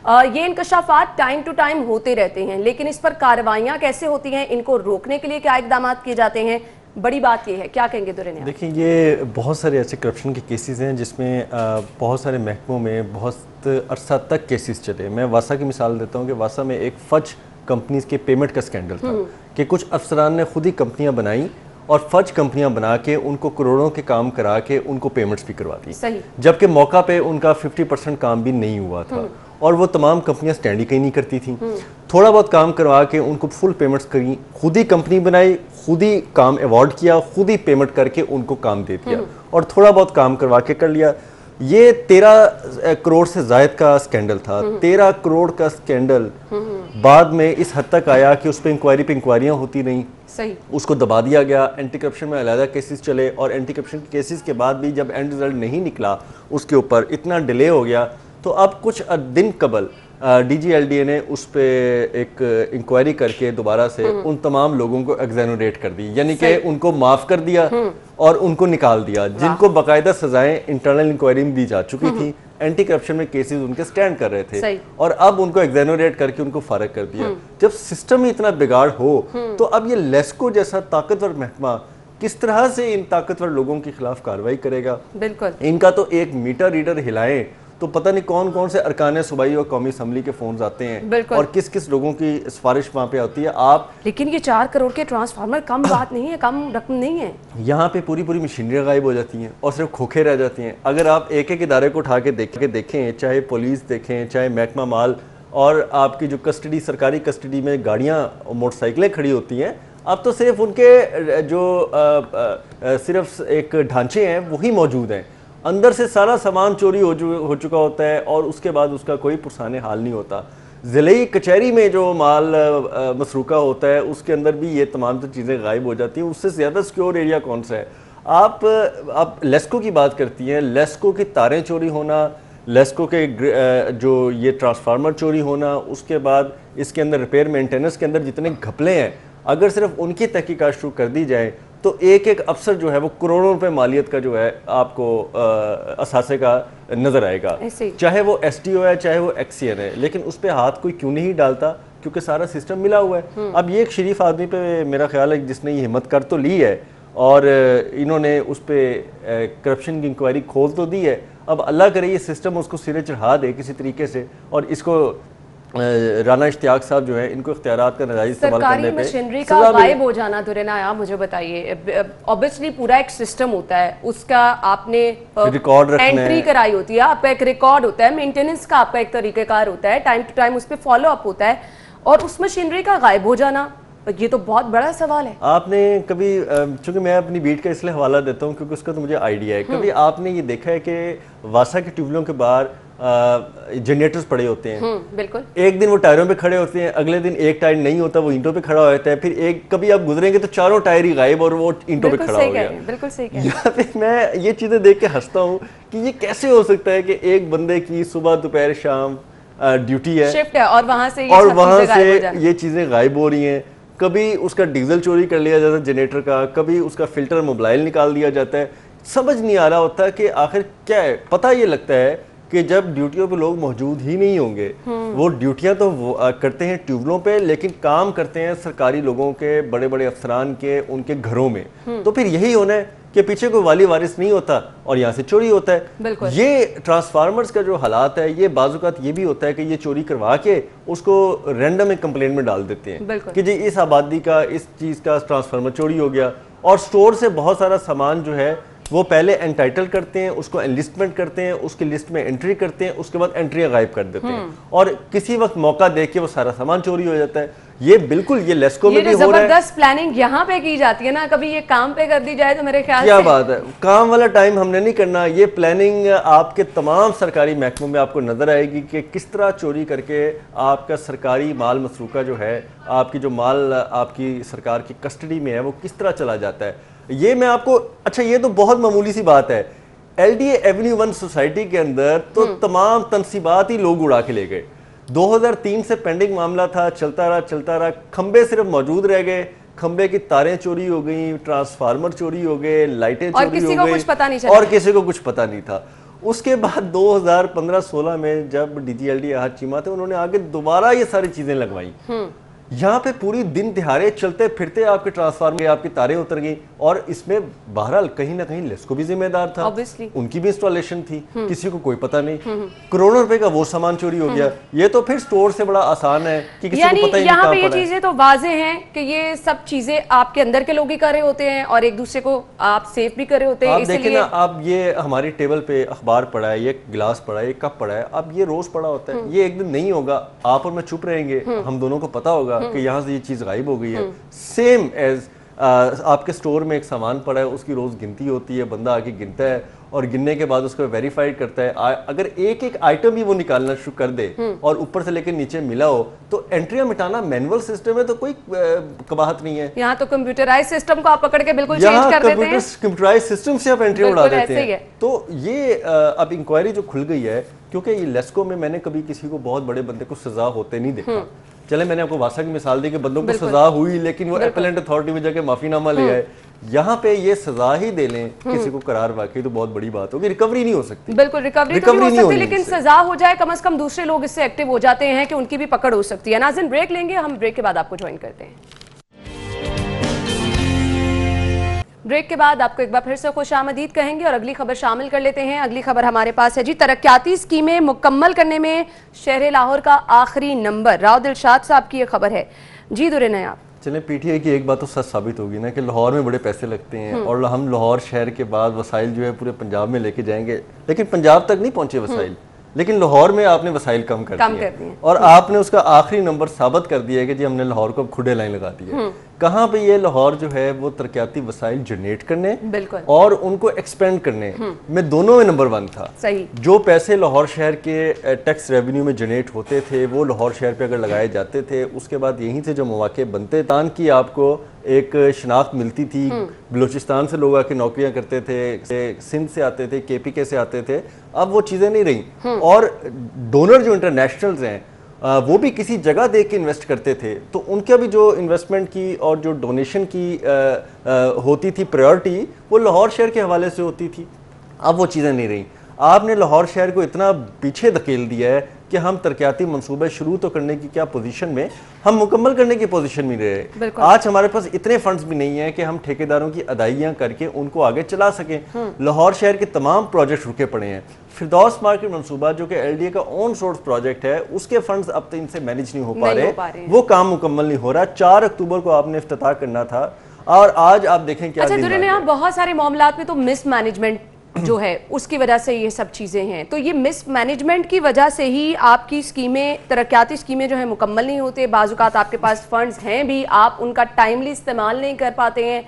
ये इंकशाफात टाइम टू टाइम होते रहते हैं, लेकिन इस पर कार्रवाइयाँ कैसे होती हैं, इनको रोकने के लिए क्या इकदाम किए जाते हैं, बड़ी बात ये है। क्या कहेंगे दुरेनिया? देखिए, ये बहुत सारे ऐसे करप्शन के केसेस हैं जिसमें बहुत सारे महकमों में बहुत अरसा तक केसेस चले। मैं वासा की मिसाल देता हूँ कि वासा में एक फज कंपनीज के पेमेंट का स्कैंडल था कि कुछ अफसरान ने खुद ही कंपनियाँ बनाई और फर्ज कंपनियां बना के उनको करोड़ों के काम करा के उनको पेमेंट्स भी करवा दी, सही। जबकि मौका पे उनका 50% काम भी नहीं हुआ था और वो तमाम कंपनियां स्टैंड ही कहीं नहीं करती थी। थोड़ा बहुत काम करवा के उनको फुल पेमेंट्स करी, खुद ही कंपनी बनाई, खुद ही काम अवॉर्ड किया, खुद ही पेमेंट करके उनको काम दे दिया और थोड़ा बहुत काम करवा के कर लिया। ये 13 करोड़ से जायद का स्कैंडल था। 13 करोड़ का स्कैंडल बाद में इस हद तक आया कि उस पर इंक्वायरी पे इंक्वायरियां होती नहीं, सही। उसको दबा दिया गया। एंटी करप्शन में अलहदा केसेस चले और एंटी करप्शन केसेस के बाद भी जब एंड रिजल्ट नहीं निकला उसके ऊपर इतना डिले हो गया, तो अब कुछ दिन कबल DGLDA ने उस पे एक इंक्वायरी करके दोबारा से उन तमाम लोगों को एग्जेनरेट कर दी, यानी कि उनको माफ कर दिया और उनको निकाल दिया जिनको बाकायदा सजाएं इंटरनल इंक्वायरी में दी जा चुकी थी, एंटी करप्शन में केसेस उनके स्टैंड कर रहे थे और अब उनको एग्जेनरेट करके उनको फारग कर दिया। जब सिस्टम ही इतना बिगाड़ हो तो अब ये लेस्को जैसा ताकतवर महकमा किस तरह से इन ताकतवर लोगों के खिलाफ कार्रवाई करेगा? बिल्कुल। इनका तो एक मीटर रीडर हिलाएं तो पता नहीं कौन कौन से अरकान सूबाई और कौमी असम्बली के फोन आते हैं और किस किस लोगों की सिफारिश वहाँ पे आती है। आप लेकिन ये 4 करोड़ के ट्रांसफार्मर कम बात नहीं है, कम रकम नहीं है। यहाँ पे पूरी पूरी मशीनरी गायब हो जाती हैं और सिर्फ खोखे रह जाती हैं। अगर आप एक एक इदारे को उठा के देखें, चाहे पुलिस देखें, चाहे महकमा माल, और आपकी जो कस्टडी, सरकारी कस्टडी में गाड़ियाँ मोटरसाइकिलें खड़ी होती हैं, अब तो सिर्फ उनके जो सिर्फ एक ढांचे हैं वही मौजूद हैं, अंदर से सारा सामान चोरी हो चुका होता है और उसके बाद उसका कोई पुरसाने हाल नहीं होता। ज़िले कचहरी में जो माल मसरूका होता है उसके अंदर भी ये तमाम तो चीज़ें गायब हो जाती हैं। उससे ज़्यादा सिक्योर एरिया कौन सा है? आप लेस्को की बात करती हैं, लेस्को की तारें चोरी होना, लेस्को के जो ये ट्रांसफार्मर चोरी होना, उसके बाद इसके अंदर रिपेयर मेंटेनेंस के अंदर जितने घपले हैं, अगर सिर्फ उनकी तहकीकात शुरू कर दी जाए तो एक एक अफसर जो है वो करोड़ों रुपए मालियत का जो है आपको असासे का नजर आएगा, चाहे वो SDO है चाहे वो XCN है, लेकिन उस पर हाथ कोई क्यों नहीं डालता? क्योंकि सारा सिस्टम मिला हुआ है। अब ये एक शरीफ आदमी पे मेरा ख्याल है जिसने ये हिम्मत कर तो ली है और इन्होंने उस पर करप्शन की इंक्वायरी खोल तो दी है। अब अल्लाह करे ये सिस्टम उसको सिरे चढ़ा दे किसी तरीके से और इसको राना इश्तियाक साहब जो है इनको इख्तियारात का नाजायज इस्तेमाल करने पे मशीनरी का गायब हो जाना। दुरेना आप मुझे बताइए, ऑब्वियसली पूरा एक सिस्टम होता है, उसका आपने रिकॉर्ड एंट्री कराई होती है, आपका एक रिकॉर्ड होता है, मेंटेनेंस का आपका एक तरीकेकार होता है, टाइम टू टाइम उस पर फॉलो अप होता है, और उस मशीनरी का गायब हो जाना ये तो बहुत बड़ा सवाल है। आपने कभी, चूंकि मैं अपनी बीट का इसलिए हवाला देता हूँ क्योंकि उसका तो मुझे आइडिया है, कभी आपने ये देखा है कि वासा के ट्यूबवेलों के बाहर जनरेटर्स पड़े होते हैं? बिल्कुल। एक दिन वो टायरों पे खड़े होते हैं, अगले दिन एक टायर नहीं होता, वो ईंटों पे खड़ा होता है, फिर एक कभी आप गुजरेंगे तो चारों टायर ही गायब और वो ईंटों पे खड़ा हो गया। बिल्कुल सही कह। यहाँ पे मैं ये चीजें देख के हंसता हूँ कि ये कैसे हो सकता है कि एक बंदे की सुबह दोपहर शाम ड्यूटी है, शिफ्ट है, और वहां से ये चीजें गायब हो रही हैं। कभी उसका डीजल चोरी कर लिया जाता है जनरेटर का, कभी उसका फिल्टर मोबाइल निकाल दिया जाता है। समझ नहीं आ रहा होता कि आखिर क्या है। पता ये लगता है कि जब ड्यूटियों पे लोग मौजूद ही नहीं होंगे, वो ड्यूटियां तो करते हैं ट्यूबलों पे, लेकिन काम करते हैं सरकारी लोगों के, बड़े बड़े अफसरान के, उनके घरों में। तो फिर यही होना है कि पीछे कोई वाली वारिस नहीं होता और यहाँ से चोरी होता है। ये ट्रांसफार्मर्स का जो हालात है, ये बाजुकात ये भी होता है कि ये चोरी करवा के उसको रैंडम एक कंप्लेंट में डाल देते हैं कि जी इस आबादी का, इस चीज़ का ट्रांसफार्मर चोरी हो गया, और स्टोर से बहुत सारा सामान जो है वो पहले एंटाइटल करते हैं, उसको एनलिस्टमेंट करते हैं, उसकी लिस्ट में एंट्री करते हैं, उसके बाद एंट्रियां गायब कर देते हैं और किसी वक्त मौका देख के वो सारा सामान चोरी हो जाता है। ये बिल्कुल ये लेस्को में भी हो रहा है। जबरदस्त प्लानिंग यहाँ पे की जाती है ना, कभी ये काम पे कर दी जाए तो मेरे ख्याल क्या बात है। काम वाला टाइम हमने नहीं करना, ये प्लानिंग आपके तमाम सरकारी महकमों में आपको नजर आएगी कि किस तरह चोरी करके आपका सरकारी माल मसरूका जो है, आपकी जो माल आपकी सरकार की कस्टडी में है, वो किस तरह चला जाता है। ये मैं आपको, अच्छा ये तो बहुत मामूली सी बात है, LDA एवेन्यू 1 सोसाइटी के अंदर तो तमाम तनसीबात ही लोग उड़ा के ले गए। 2003 से पेंडिंग मामला था, चलता रहा, खंबे सिर्फ मौजूद रह गए, खंबे की तारें चोरी हो गई, ट्रांसफार्मर चोरी हो गए, लाइटें चोरी हो गई, और किसी को कुछ पता नहीं था। उसके बाद 2015-16 में जब DGLDA हाथ चीमा थे, उन्होंने आगे दोबारा ये सारी चीजें लगवाई। यहाँ पे पूरी दिन दिहाड़े चलते फिरते आपके ट्रांसफार्मर, आपकी तारें उतर गई, और इसमें बहरहाल कहीं ना कहीं लेस्को भी जिम्मेदार था, उनकी भी इंस्टॉलेशन थी, किसी को कोई पता नहीं, करोड़ों रुपए का वो सामान चोरी हो गया। ये तो फिर स्टोर से बड़ा आसान है कि किसी को पता ही नहीं कहां पड़ा है। ये चीजें तो वाज़ेह हैं कि ये सब चीजें आपके अंदर के लोग ही कर रहे होते हैं और एक दूसरे को आप सेफ भी कर रहे होते हैं। आप देखें ना, आप ये हमारी टेबल पे अखबार पड़ा है, ये गिलास पड़ा है, ये कप पड़ा है, अब ये रोज पड़ा होता है, ये एक दिन नहीं होगा, आप और मैं चुप रहेंगे, हम दोनों को पता होगा कि यहाँ से ये चीज गायब हो गई है। सेम एज आपके स्टोर में एक सामान पड़ा है, उसकी रोज गिनती होती है, बंदा आके गिनता है और गिनने के बाद उसको वेरीफाइड करता है। अगर एक एक आइटम भी वो निकालना शुरू कर दे और ऊपर से लेकर नीचे मिला हो तो एंट्रियां मिटाना मैनुअल सिस्टम है, तो कोई कबाहत नहीं है। यहाँ तो कंप्यूटराइज सिस्टम को आप पकड़ के बिल्कुल चेंज कर देते हैं, कंप्यूटराइज सिस्टम से आप एंट्री उड़ा देते हैं। तो ये अब इंक्वायरी जो खुल गई है, क्योंकि ये लेस्को में मैंने कभी किसी को बहुत बड़े बंदे को सजा होते नहीं देखा। चले मैंने आपको वासा की मिसाल दी कि बंदों को सजा हुई लेकिन वो एपेलेंट अथॉरिटी में जाके माफीनामा ले आए। यहाँ पे ये सजा ही दे लें किसी को करार वाकई तो बहुत बड़ी बात होगी, रिकवरी नहीं हो सकती। बिल्कुल रिकवरी तो नहीं हो सकती, लेकिन सजा हो जाए, कम से कम दूसरे लोग इससे एक्टिव हो जाते हैं कि उनकी भी पकड़ हो सकती है। नाज़रीन ब्रेक लेंगे, हम ब्रेक के बाद आपको ज्वाइन करते हैं। ब्रेक के बाद आपको एक बार फिर से खुशामदीद कहेंगे और अगली खबर शामिल कर लेते हैं। अगली खबर हमारे पास है जी, तरक्याती स्कीमें मुकम्मल करने में शहर लाहौर का आखिरी नंबर। राव दिलशाद साहब की ये खबर है जी। दुरे नयाब चलें, पीटीआई की एक बात तो सच साबित होगी ना कि लाहौर में बड़े पैसे लगते हैं और हम लाहौर शहर के बाद वसाइल जो है पूरे पंजाब में लेके जाएंगे, लेकिन पंजाब तक नहीं पहुंचे वसाइल, लेकिन लाहौर में आपने वसाइल कम कर दिए और आपने उसका आखिरी नंबर साबित कर दिया है कि जी हमने लाहौर को खुडे लाइन लगा दी है। कहाँ पे ये लाहौर जो है वो तरक्याती वसाइल जनरेट करने और उनको एक्सपेंड करने में दोनों में नंबर 1 था। सही। जो पैसे लाहौर शहर के टैक्स रेवेन्यू में जनरेट होते थे वो लाहौर शहर पे अगर लगाए जाते थे, उसके बाद यहीं से जो मौके बनते तान की आपको एक शनाख्त मिलती थी। बलूचिस्तान से लोग आके नौकरियां करते थे, सिंध से आते थे, केपीके से आते थे, अब वो चीज़ें नहीं रही। और डोनर जो इंटरनेशनल्स हैं वो भी किसी जगह देख के इन्वेस्ट करते थे, तो उनका भी जो इन्वेस्टमेंट की और जो डोनेशन की होती थी प्रायोरिटी, वो लाहौर शहर के हवाले से होती थी। अब वो चीज़ें नहीं रही। आपने लाहौर शहर को इतना पीछे धकेल दिया है कि हम तरक्याती मंसूबे शुरू तो करने की क्या पोजीशन में, हम मुकम्मल करने की पोजीशन में रहे। आज हमारे पास इतने फंड्स भी नहीं है कि हम ठेकेदारों की अदाइयाँ करके उनको आगे चला सकें। लाहौर शहर के तमाम प्रोजेक्ट रुके पड़े हैं। फिरदौस मार्केट मंसूबा जो कि एलडीए का ऑन सोर्स प्रोजेक्ट है, उसके फंड्स अब तक इनसे मैनेज नहीं हो पा रहे, वो काम मुकम्मल नहीं हो रहा। 4 अक्टूबर को आपने इफ्तिताह करना था और आज आप देखें क्या। अच्छा, बहुत सारे मामलात में तो मिस मैनेजमेंट जो है उसकी वजह से ये सब चीज़ें हैं, तो ये मिस मैनेजमेंट की वजह से ही आपकी स्कीमें, तरक्याती स्कीमें जो है मुकम्मल नहीं होते। बाज़-औक़ात आपके पास फंड्स हैं भी, आप उनका टाइमली इस्तेमाल नहीं कर पाते हैं।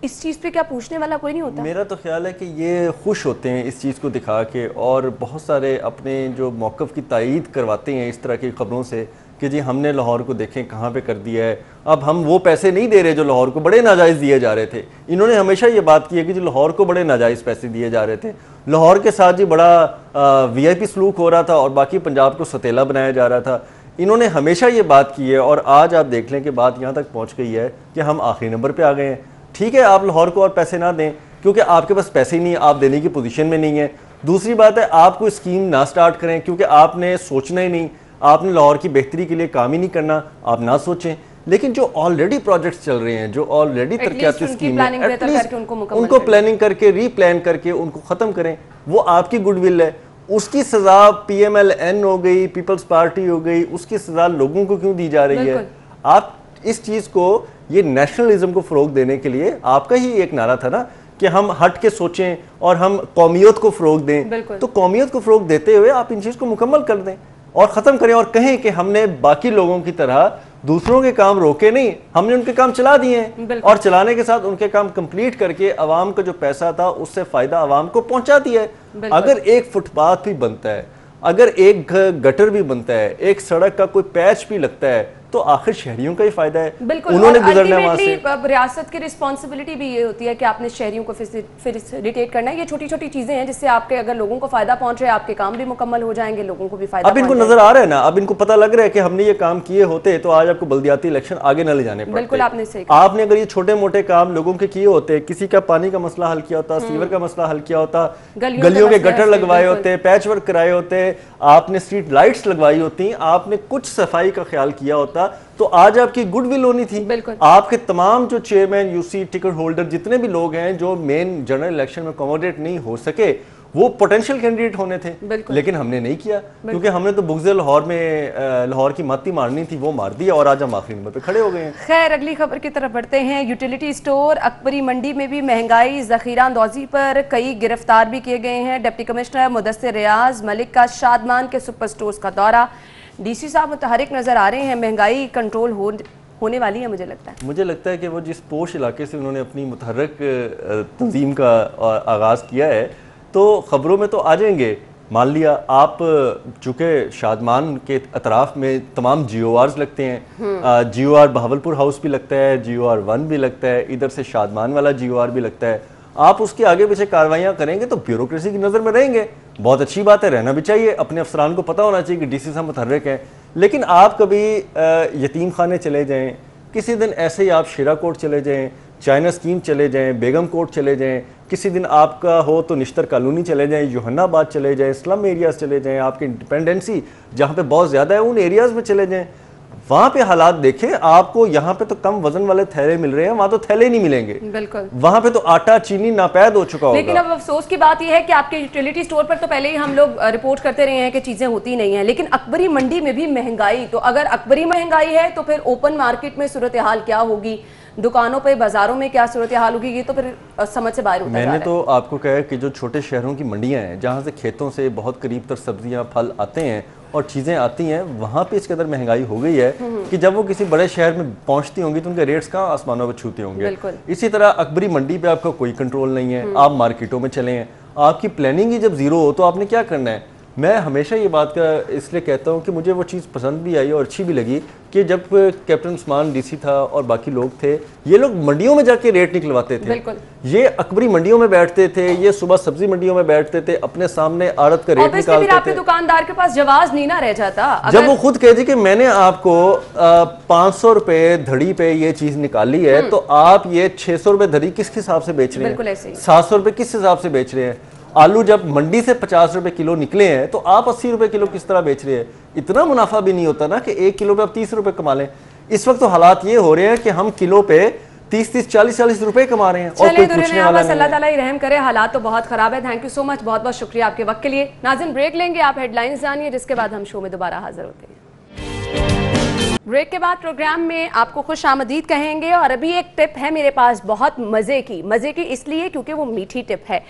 इस चीज़ पे क्या पूछने वाला कोई नहीं होता? मेरा तो ख्याल है कि ये खुश होते हैं इस चीज़ को दिखा के और बहुत सारे अपने जो मौक़िफ़ की तायीद करवाते हैं इस तरह की ख़बरों से कि जी हमने लाहौर को देखें कहाँ पे कर दिया है। अब हम वो पैसे नहीं दे रहे जो लाहौर को बड़े नाजायज़ दिए जा रहे थे। इन्होंने हमेशा ये बात की है कि जो लाहौर को बड़े नाजायज़ पैसे दिए जा रहे थे, लाहौर के साथ जी बड़ा वीआईपी सलूक हो रहा था और बाकी पंजाब को सतेला बनाया जा रहा था। इन्होंने हमेशा ये बात की है और आज आप देख लें कि बात यहाँ तक पहुँच गई है कि हम आखिरी नंबर पर आ गए हैं। ठीक है, आप लाहौर को और पैसे ना दें क्योंकि आपके पास पैसे ही नहीं है, आप देने की पोजीशन में नहीं है। दूसरी बात है, आप कोई स्कीम ना स्टार्ट करें क्योंकि आपने सोचना ही नहीं, आपने लाहौर की बेहतरी के लिए काम ही नहीं करना, आप ना सोचें। लेकिन जो ऑलरेडी प्रोजेक्ट्स चल रहे हैं, जो ऑलरेडी तरक्याती स्कीम है, एटलीस्ट उनको प्लानिंग करके रीप्लान करके उनको ख़त्म करें, वो आपकी गुडविल है। उसकी सज़ा PMLN हो गई, पीपल्स पार्टी हो गई, उसकी सज़ा लोगों को क्यों दी जा रही है? आप इस चीज़ को, ये नेशनलिज्म को फ़रोग देने के लिए आपका ही एक नारा था ना कि हम हट के सोचें और हम कौमियत को फ़रोग दें। तो कौमियत को फ़रोग देते हुए आप इन चीज़ को मुकम्मल कर दें और ख़त्म करें और कहें कि हमने बाकी लोगों की तरह दूसरों के काम रोके नहीं, हमने उनके काम चला दिए हैं और चलाने के साथ उनके काम कंप्लीट करके अवाम का जो पैसा था उससे फ़ायदा अवाम को पहुंचा दिया है। अगर एक फुटपाथ भी बनता है, अगर एक गटर भी बनता है, एक सड़क का कोई पैच भी लगता है, तो आखिर शहरियों का ही फायदा है। उन्होंने गुजरना वहां से। रियासत की रिस्पॉन्सिबिलिटी भी ये होती है कि आपने शहरियों को फैसिलिटेट करना है। ये छोटी छोटी चीजें हैं जिससे आपके अगर लोगों को फायदा पहुंच रहा है, आपके काम भी मुकम्मल हो जाएंगे, लोगों को भी फायदा। अब इनको नजर आ रहा है ना, अब इनको पता लग रहा है कि हमने ये काम किए होते तो आज आपको बल्दियाती इलेक्शन आगे न ले जाने पड़ते। बिल्कुल आपने सही। आपने अगर ये छोटे मोटे काम लोगों के किए होते, किसी का पानी का मसला हल किया होता, सीवर का मसला हल किया होता, गलियों के गटर लगवाए होते, पैच वर्क कराए होते, आपने स्ट्रीट लाइट्स लगवाई होती, आपने कुछ सफाई का ख्याल किया होता, तो आज आपकी गुडविल होनी थी। आपके तमाम जो चेयरमैन, यूसी, टिकट होल्डर, जितने भी लोग हैं जो मेन जनरल इलेक्शन में अकोमोडेट नहीं हो सके, वो पोटेंशियल कैंडिडेट होने थे, लेकिन हमने नहीं किया, क्योंकि हमने तो बुग़्ज़ लाहौर में लाहौर की मत्ती मारनी थी, वो मार दिया और आज हम आखिरी नंबर पे खड़े हो गए हैं। खैर, अगली खबर की तरफ बढ़ते हैं। यूटिलिटी स्टोर अकबरी मंडी में भी महंगाई, ज़ख़ीरा अंदोज़ी पर कई गिरफ्तार भी किए गए हैं। डिप्टी कमिश्नर मुदस्सिर रियाज मलिक का शादमान के सुपर स्टोर्स का दौरा। डीसी साहब मुतहरिक नजर आ रहे हैं, महंगाई कंट्रोल होने वाली है। मुझे लगता है कि वो जिस पोश इलाके से उन्होंने अपनी मुतहरक तंजीम का आगाज़ किया है, तो ख़बरों में तो आ जाएंगे। मान लिया आप, चूँकि शादमान के अतराफ में तमाम GORs लगते हैं, GOR बहावलपुर हाउस भी लगता है, GOR 1 भी लगता है, इधर से शादमान वाला GOR भी लगता है। आप उसके आगे पीछे कार्रवाइयाँ करेंगे तो ब्यूरोक्रेसी की नज़र में रहेंगे, बहुत अच्छी बात है, रहना भी चाहिए। अपने अफसरान को पता होना चाहिए कि डीसी साहब मुतहर्रिक हैं। लेकिन आप कभी यतीम खाने चले जाएँ, किसी दिन ऐसे ही आप शेरा कोट चले जाएँ, चाइना स्कीम चले जाएं, बेगम कोट चले जाएं, किसी दिन आपका हो तो निश्तर कॉलोनी चले जाएं, यूहन्नाबाद चले जाएं, स्लम एरियाज चले जाएं, आपकी इंडिपेंडेंसी जहाँ पे बहुत ज़्यादा है उन एरियाज़ में चले जाएं, वहाँ पे हालात देखें। आपको यहाँ पे तो कम वजन वाले थैले मिल रहे हैं, वहाँ तो थैले नहीं मिलेंगे। बिल्कुल, वहाँ पे तो आटा चीनी नापैद हो चुका होगा। लेकिन अब अफसोस की बात यह है कि आपके यूटिलिटी स्टोर पर तो पहले ही हम लोग रिपोर्ट करते रहे हैं कि चीजें होती नहीं है, लेकिन अकबरी मंडी में भी महंगाई। तो अगर अकबरी महंगाई है तो फिर ओपन मार्केट में सूरत हाल क्या होगी, दुकानों पे, बाजारों में क्या सूरत हाल होगी, ये तो फिर समझ से बाहर होता जा रहा है। मैंने तो आपको कहा कि जो छोटे शहरों की मंडियां हैं, जहाँ से खेतों से बहुत करीब तर सब्जियां, फल आते हैं और चीज़ें आती हैं, वहाँ पे इस कदर महंगाई हो गई है कि जब वो किसी बड़े शहर में पहुँचती होंगी तो उनके रेट्स कहाँ आसमानों पर छूते होंगे। इसी तरह अकबरी मंडी पे आपका कोई कंट्रोल नहीं है। आप मार्केटों में चले हैं, आपकी प्लानिंग ही जब ज़ीरो हो तो आपने क्या करना है। मैं हमेशा ये बात का इसलिए कहता हूँ कि मुझे वो चीज़ पसंद भी आई और अच्छी भी लगी कि जब कैप्टन उस्मान डीसी था और बाकी लोग थे, ये लोग मंडियों में जाके रेट निकलवाते थे। ये अकबरी मंडियों में बैठते थे, ये सुबह सब्जी मंडियों में बैठते थे, अपने सामने आड़त का रेट निकालते थे। दुकानदार के पास जवाब नहीं ना रह जाता जब वो खुद कहते कि मैंने आपको 500 रुपए धड़ी पे ये चीज निकाली है, तो आप ये 600 रुपए धड़ी किस हिसाब से बेच रहे हैं, 700 रुपए किस हिसाब से बेच रहे हैं। आलू जब मंडी से 50 रुपए किलो निकले हैं तो आप 80 रुपए किलो किस तरह बेच रहे हैं। इतना मुनाफा भी नहीं होता ना कि 1 किलो पे आप 30 रुपए कमा लें। इस वक्त तो हालात ये हो रहे हैं कि हम किलो पे 30-30, 40-40 रुपए कमा रहे हैं और कोई पूछने वाला नहीं है। अल्लाह ताला ही रहम करे, हालात तो बहुत खराब है। थैंक यू सो मच, बहुत बहुत शुक्रिया आपके वक्त के लिए। नाज़रीन, ब्रेक लेंगे, आप हेडलाइंस जानिए, जिसके बाद हम शो में दोबारा हाजिर होते हैं। ब्रेक के बाद प्रोग्राम में आपको खुश आमदीद कहेंगे और अभी एक टिप है मेरे पास, बहुत मजे की इसलिए क्योंकि वो मीठी टिप है।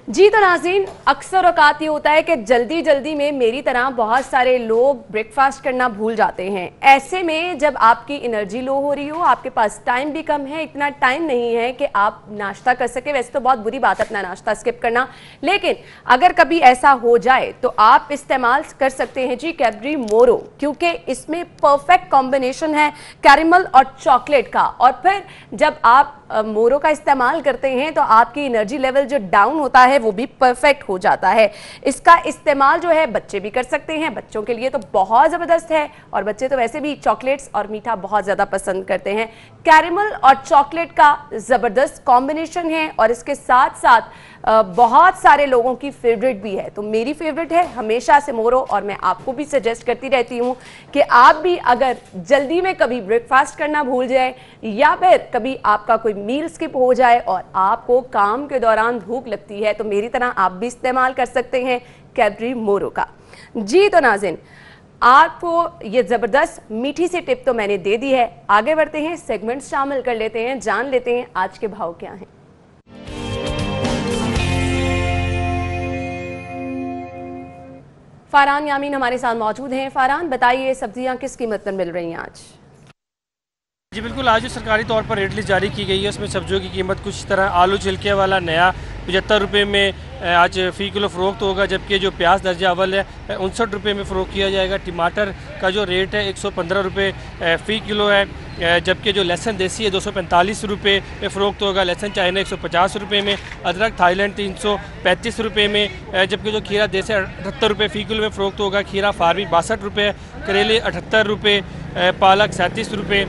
जी तो नाज़रीन, अक्सर औकात ये होता है कि जल्दी जल्दी में मेरी तरह बहुत सारे लोग ब्रेकफास्ट करना भूल जाते हैं। ऐसे में जब आपकी एनर्जी लो हो रही हो, आपके पास टाइम भी कम है, इतना टाइम नहीं है कि आप नाश्ता कर सके। वैसे तो बहुत बुरी बात है अपना नाश्ता स्किप करना, लेकिन अगर कभी ऐसा हो जाए तो आप इस्तेमाल कर सकते हैं जी कैडबरी मोरो, क्योंकि इसमें परफेक्ट कॉम्बिनेशन है कैरेमल और चॉकलेट का। और फिर जब आप मोरो का इस्तेमाल करते हैं तो आपकी एनर्जी लेवल जो डाउन होता है वो भी परफेक्ट हो जाता है। इसका इस्तेमाल जो है बच्चे भी कर सकते हैं, बच्चों के लिए तो बहुत ज़बरदस्त है और बच्चे तो वैसे भी चॉकलेट्स और मीठा बहुत ज़्यादा पसंद करते हैं। कैरेमल और चॉकलेट का ज़बरदस्त कॉम्बिनेशन है और इसके साथ साथ बहुत सारे लोगों की फेवरेट भी है। तो मेरी फेवरेट है हमेशा से मोरो, और मैं आपको भी सजेस्ट करती रहती हूँ कि आप भी अगर जल्दी में कभी ब्रेकफास्ट करना भूल जाए या फिर कभी आपका कोई मील स्किप हो जाए और आपको काम के दौरान भूख लगती है, तो मेरी तरह आप भी इस्तेमाल कर सकते हैं कैडबरी मोरो का। जी तो नाज़रीन, आपको ये ज़बरदस्त मीठी सी टिप तो मैंने दे दी है। आगे बढ़ते हैं, सेगमेंट्स शामिल कर लेते हैं, जान लेते हैं आज के भाव क्या हैं। फारान यामीन हमारे साथ मौजूद हैं। फारान, बताइए सब्जियां किस कीमत पर मिल रही हैं आज? जी बिल्कुल, आज जो सरकारी तौर पर रेट लिस्ट जारी की गई है उसमें सब्जियों की कीमत कुछ इस तरह। आलू छिलके वाला नया 75 रुपये में आज फ़ी किलो फ़रोख्त होगा, जबकि जो प्याज दर्जा अव्वल है 59 रुपये में फ़रोख्त किया जाएगा। टमाटर का जो रेट है 115 रुपये फ़ी किलो है, जबकि जो लहसुन देसी है 245 रुपये में फ़रोख्त होगा। लहसुन चाइना 150 रुपये में, अदरक थाईलैंड 335 रुपये में, जबकि जो खीरा देसी 78 रुपये फ़ी किलो में फ़रोख्त होगा। खीरा फारवी 62 रुपये, करेले 78 रुपये, पालक 37 रुपये,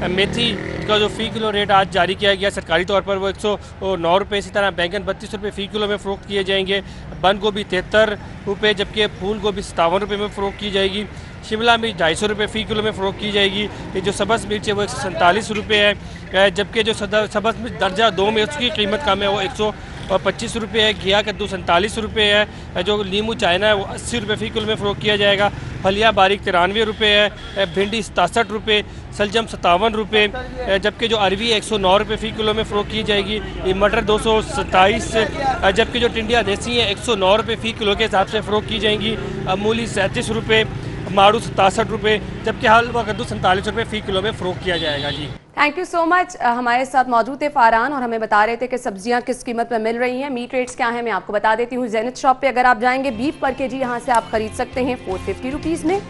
मेथी उसका जो फ़ी किलो रेट आज जारी किया गया सरकारी तौर पर वो 109 रुपये, इसी तरह बैंगन 32 रुपये फ़ी किलो में फ़रोख्त किए जाएंगे, बंद गोभी 73 रुपये, जबकि फूल गोभी 57 रुपये में फ़रोख्त की जाएगी, शिमला मिर्च 250 रुपये फ़ी किलो में फ़रोख्त की जाएगी, ये जो सब्ज़ मिर्च है वो 147 रुपये है, जबकि जो सब्ज़ मिर्च दर्जा 2 में उसकी कीमत कम है वो 125 रुपये है, घिया कद्दू 47 रुपये है, जो नींबू चाइना है वो 80 रुपये फ़ी किलो में फ़रोख्त किया जाएगा, फलिया बारीक 93 रुपये है, भिंडी 67 रुपये, सलजम 57 रुपये, जबकि जो अरवी 109 रुपये फ़ी किलो में फ़रोख्त की जाएगी, ये मटर 227, जबकि जो टिंडिया देसी है 109 रुपये फ़ी किलो के हिसाब से फ़रोख्त की जाएंगी, मूली 37 रुपये, माड़ू 67 रुपये, जबकि हलवा कद्दू 47 रुपये फ़ी किलो में फ़रोख्त किया जाएगा। जी थैंक यू सो मच। हमारे साथ मौजूद थे फ़ारहान और हमें बता रहे थे कि सब्जियां किस कीमत में मिल रही हैं, मीट रेट्स क्या हैं मैं आपको बता देती हूँ। ज़ेनिथ शॉप पे अगर आप जाएंगे बीफ पर केजी यहाँ से आप खरीद सकते हैं 450 रुपीज़ में,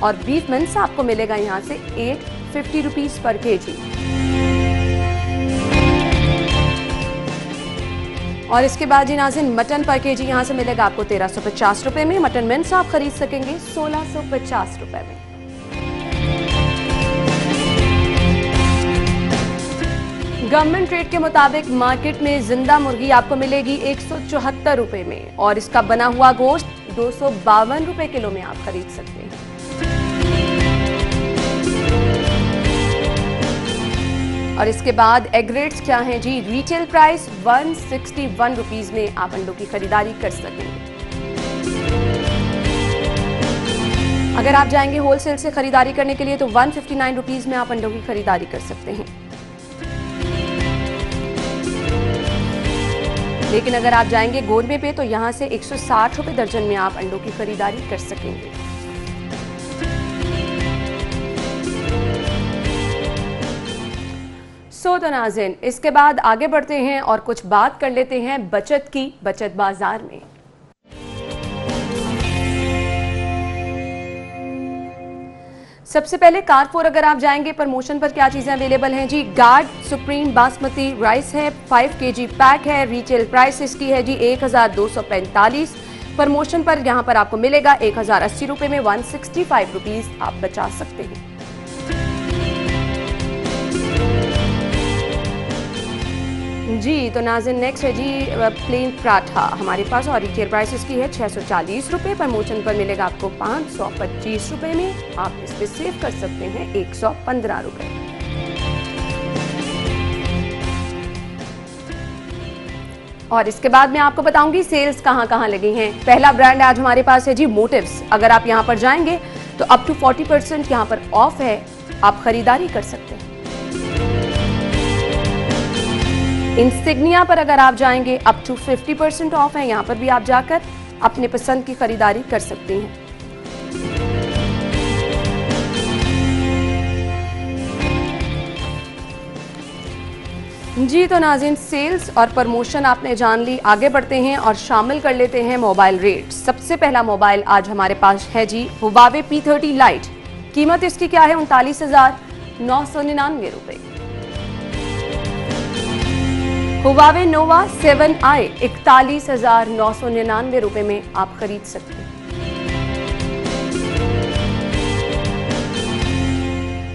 और बीफ मिन्स आपको मिलेगा यहाँ से 850 रुपीज़ पर केजी। और इसके बाद जी नाज़रीन मटन पर केजी यहाँ से मिलेगा आपको 1350 रुपये में, मटन मिन्स आप खरीद सकेंगे 1650 रुपये में। गवर्नमेंट रेट के मुताबिक मार्केट में जिंदा मुर्गी आपको मिलेगी 174 रुपये में, और इसका बना हुआ गोश्त 252 रुपये किलो में आप खरीद सकते हैं। और इसके बाद एग रेट्स क्या हैं जी, रिटेल प्राइस 161 रुपीज़ में आप अंडों की खरीदारी कर सकेंगे। अगर आप जाएंगे होलसेल से खरीदारी करने के लिए तो 159 रुपीज़ में आप अंडों की खरीदारी कर सकते हैं। लेकिन अगर आप जाएंगे गोरमे पे तो यहाँ से 160 रुपये दर्जन में आप अंडों की खरीदारी कर सकेंगे। तो नाज़रीन इसके बाद आगे बढ़ते हैं और कुछ बात कर लेते हैं बचत की, बचत बाजार में। सबसे पहले कारफोर अगर आप जाएंगे प्रमोशन पर क्या चीजें अवेलेबल हैं जी, गार्ड सुप्रीम बासमती राइस है 5 kg पैक है, रिटेल प्राइस इसकी है जी 1245, प्रमोशन पर यहां पर आपको मिलेगा 1080 रुपये में 165 रुपीज आप बचा सकते हैं। जी तो नाज़रीन नेक्स्ट है जी प्लेन पराठा हमारे पास, और रिटेल प्राइस इसकी है 640 रुपये, प्रमोशन पर मिलेगा आपको 525 रुपये में, आप इस पे सेव कर सकते हैं 115 रुपये। और इसके बाद मैं आपको बताऊंगी सेल्स कहां कहां लगी हैं। पहला ब्रांड आज हमारे पास है जी मोटिव्स, अगर आप यहां पर जाएंगे तो अप टू 40% यहां पर ऑफ है, आप खरीदारी कर सकते हैं। इंसिग्निया पर अगर आप जाएंगे अप टू 50% ऑफ है, यहां पर भी आप जाकर अपने पसंद की खरीदारी कर सकते हैं। जी तो नाज़रीन सेल्स और प्रमोशन आपने जान ली, आगे बढ़ते हैं और शामिल कर लेते हैं मोबाइल रेट। सबसे पहला मोबाइल आज हमारे पास है जी हुवावे P30 लाइट, कीमत इसकी क्या है 39,999 रुपये। हुवावे नोवा 7i 41,999 रुपये में आप खरीद सकते हैं।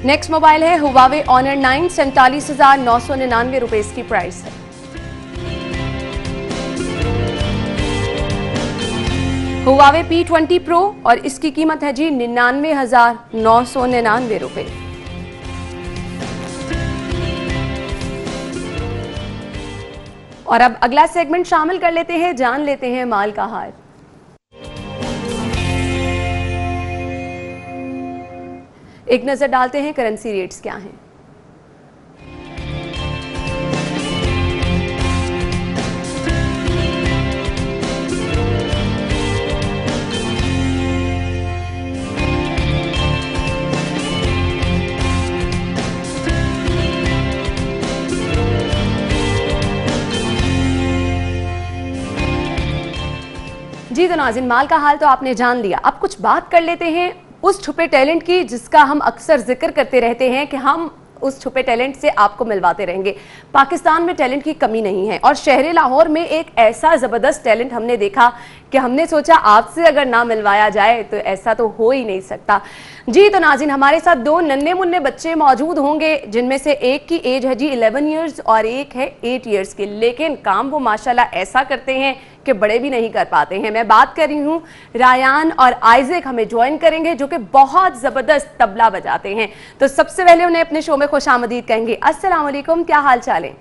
नेक्स्ट मोबाइल है हुवावे ऑनर 9 47,999 रुपये इसकी प्राइस है। हुवावे P20 प्रो और इसकी कीमत है जी 99,999 रुपये। और अब अगला सेगमेंट शामिल कर लेते हैं, जान लेते हैं माल का हाल। एक नजर डालते हैं करेंसी रेट्स क्या हैं। जी तो नाज़रीन माल का हाल तो आपने जान लिया, अब कुछ बात कर लेते हैं उस छुपे टैलेंट की जिसका हम अक्सर जिक्र करते रहते हैं कि हम उस छुपे टैलेंट से आपको मिलवाते रहेंगे। पाकिस्तान में टैलेंट की कमी नहीं है और शहर लाहौर में एक ऐसा ज़बरदस्त टैलेंट हमने देखा कि हमने सोचा आपसे अगर ना मिलवाया जाए तो ऐसा तो हो ही नहीं सकता। जी तो नाज़रीन, हमारे साथ दो नन्हे मुन्ने बच्चे मौजूद होंगे जिनमें से एक की एज है जी 11 इयर्स और एक है 8 इयर्स की, लेकिन काम वो माशाल्लाह ऐसा करते हैं कि बड़े भी नहीं कर पाते हैं। मैं बात कर रही हूँ रायान और आइज़ेक हमें ज्वाइन करेंगे जो कि बहुत ज़बरदस्त तबला बजाते हैं। तो सबसे पहले उन्हें अपने शो में खुशामदीद कहेंगे। अस्सलाम वालेकुम, क्या हाल चाल है?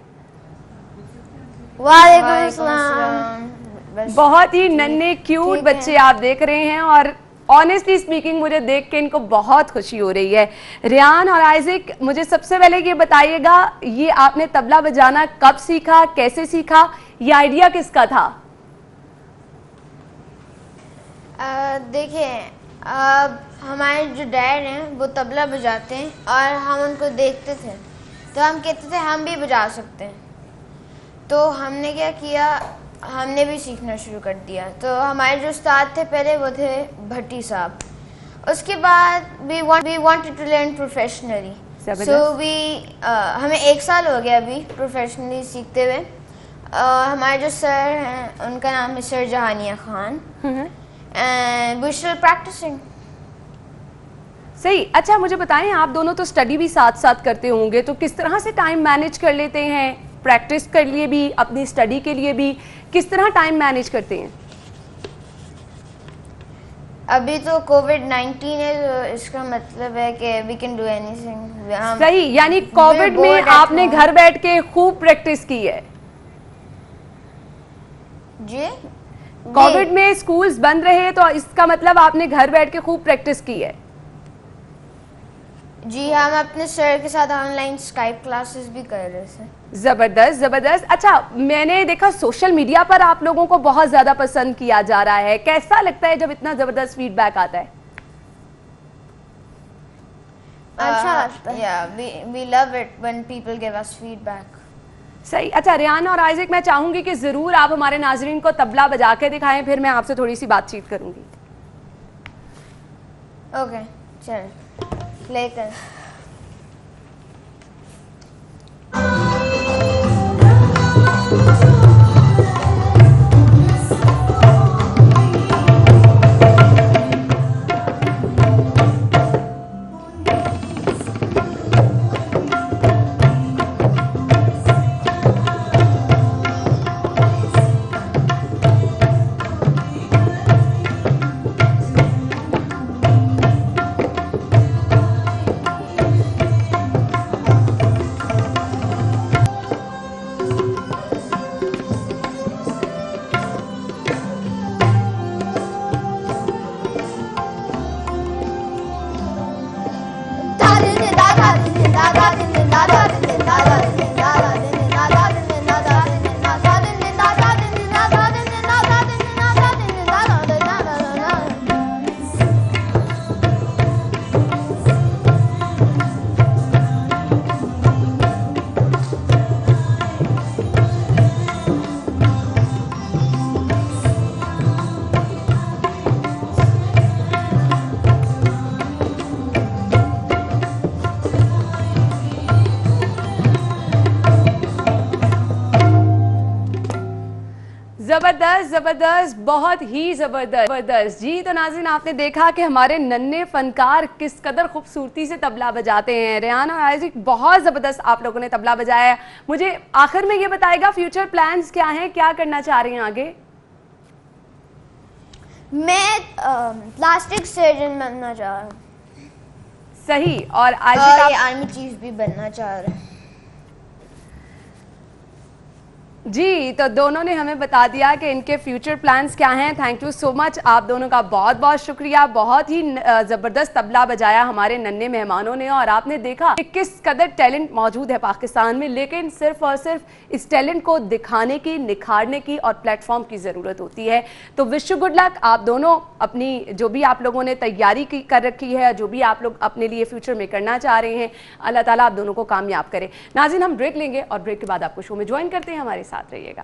वालेकुम अस्सलाम। बहुत ही नन्हे क्यूट बच्चे आप देख रहे हैं और ऑनेस्टली स्पीकिंग मुझे देख के इनको बहुत खुशी हो रही है। रियान और आइज़ेक, मुझे सबसे पहले ये बताइएगा, ये आपने तबला बजाना कब सीखा, कैसे सीखा, ये आइडिया किसका था? देखिए, हमारे जो डैड हैं वो तबला बजाते हैं और हम उनको देखते थे तो हम कहते थे हम भी बजा सकते हैं। तो हमने क्या किया, हमने भी सीखना शुरू कर दिया। तो हमारे जो उस्ताद थे पहले वो थे भट्टी साहब। उसके बाद we wanted to learn professionally, so हमें 1 साल हो गया अभी प्रोफेशनली सीखते हुए। हमारे जो सर हैं उनका नाम है sir Jahania Khan and we're still practicing। सही। अच्छा मुझे बताएं, आप दोनों तो स्टडी भी साथ साथ करते होंगे, तो किस तरह से टाइम मैनेज कर लेते हैं? प्रैक्टिस के लिए भी, अपनी स्टडी के लिए भी, किस तरह टाइम मैनेज करते हैं? अभी तो कोविड-19 है तो इसका मतलब है कि वी कैन डू एनीथिंग। सही, यानी कोविड में आपने घर बैठ के खूब प्रैक्टिस की है। जी, कोविड में स्कूल्स बंद रहे तो इसका मतलब आपने घर बैठ के खूब प्रैक्टिस की है। जी, हम अपने सर के साथ ऑनलाइन स्काइप क्लासेस भी कर रहे थे। जबरदस्त जबरदस्त। अच्छा, मैंने देखा सोशल मीडिया पर आप लोगों को बहुत ज्यादा पसंद किया जा रहा है, कैसा लगता है जब इतना जबरदस्त फीडबैक आता है? अच्छा लगता है। Yeah, we love it when people give us feedback। सही। अच्छा रियान और आइज़ेक, मैं चाहूंगी कि जरूर आप हमारे नाजरीन को तबला बजा के दिखाएं, फिर मैं आपसे थोड़ी सी बातचीत करूंगी। ओके, चल प्ले कर। जबरदस्त जबरदस्त, बहुत ही जबरदस्त। जी तो नाज़रीन, आपने देखा कि हमारे नन्हे फनकार किस कदर खूबसूरती से तबला बजाते हैं। रियान और आइज़ेक, बहुत ज़बरदस्त आप लोगों ने तबला बजाया है। मुझे आखिर में ये बताएगा, फ्यूचर प्लान्स क्या हैं, क्या करना चाह रही हैं आगे? मैं प्लास्टिक सर्जन बनना चाह रहा हूँ। सही। और आइज़ेक, आर्मी चीफ भी बनना चाह रहा है। जी तो दोनों ने हमें बता दिया कि इनके फ्यूचर प्लान्स क्या हैं। थैंक यू सो मच, आप दोनों का बहुत बहुत शुक्रिया। बहुत ही ज़बरदस्त तबला बजाया हमारे नन्हे मेहमानों ने और आपने देखा कि किस कदर टैलेंट मौजूद है पाकिस्तान में, लेकिन सिर्फ और सिर्फ इस टैलेंट को दिखाने की, निखारने की और प्लेटफॉर्म की ज़रूरत होती है। तो विश यू गुड लक। आप दोनों अपनी जो भी आप लोगों ने तैयारी कर रखी है, जो भी आप लोग अपने लिए फ्यूचर में करना चाह रहे हैं, अल्लाह ताला आप दोनों को कामयाब करे। नाज़रीन, हम ब्रेक लेंगे और ब्रेक के बाद आपको शो में ज्वाइन करते हैं, हमारे साथ रहिएगा।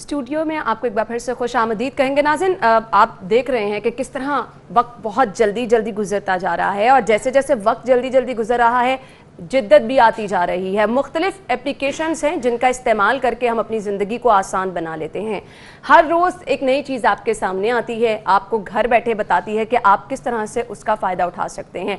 स्टूडियो में आपको एक बार फिर से खुश आमदीद कहेंगे। नाज़रीन, आप देख रहे हैं कि किस तरह वक्त बहुत जल्दी जल्दी गुजरता जा रहा है और जैसे जैसे वक्त जल्दी जल्दी गुजर रहा है जिद्दत भी आती जा रही है। मुख्तलिफ एप्लीकेशंस हैं जिनका इस्तेमाल करके हम अपनी ज़िंदगी को आसान बना लेते हैं। हर रोज़ एक नई चीज़ आपके सामने आती है, आपको घर बैठे बताती है कि आप किस तरह से उसका फ़ायदा उठा सकते हैं।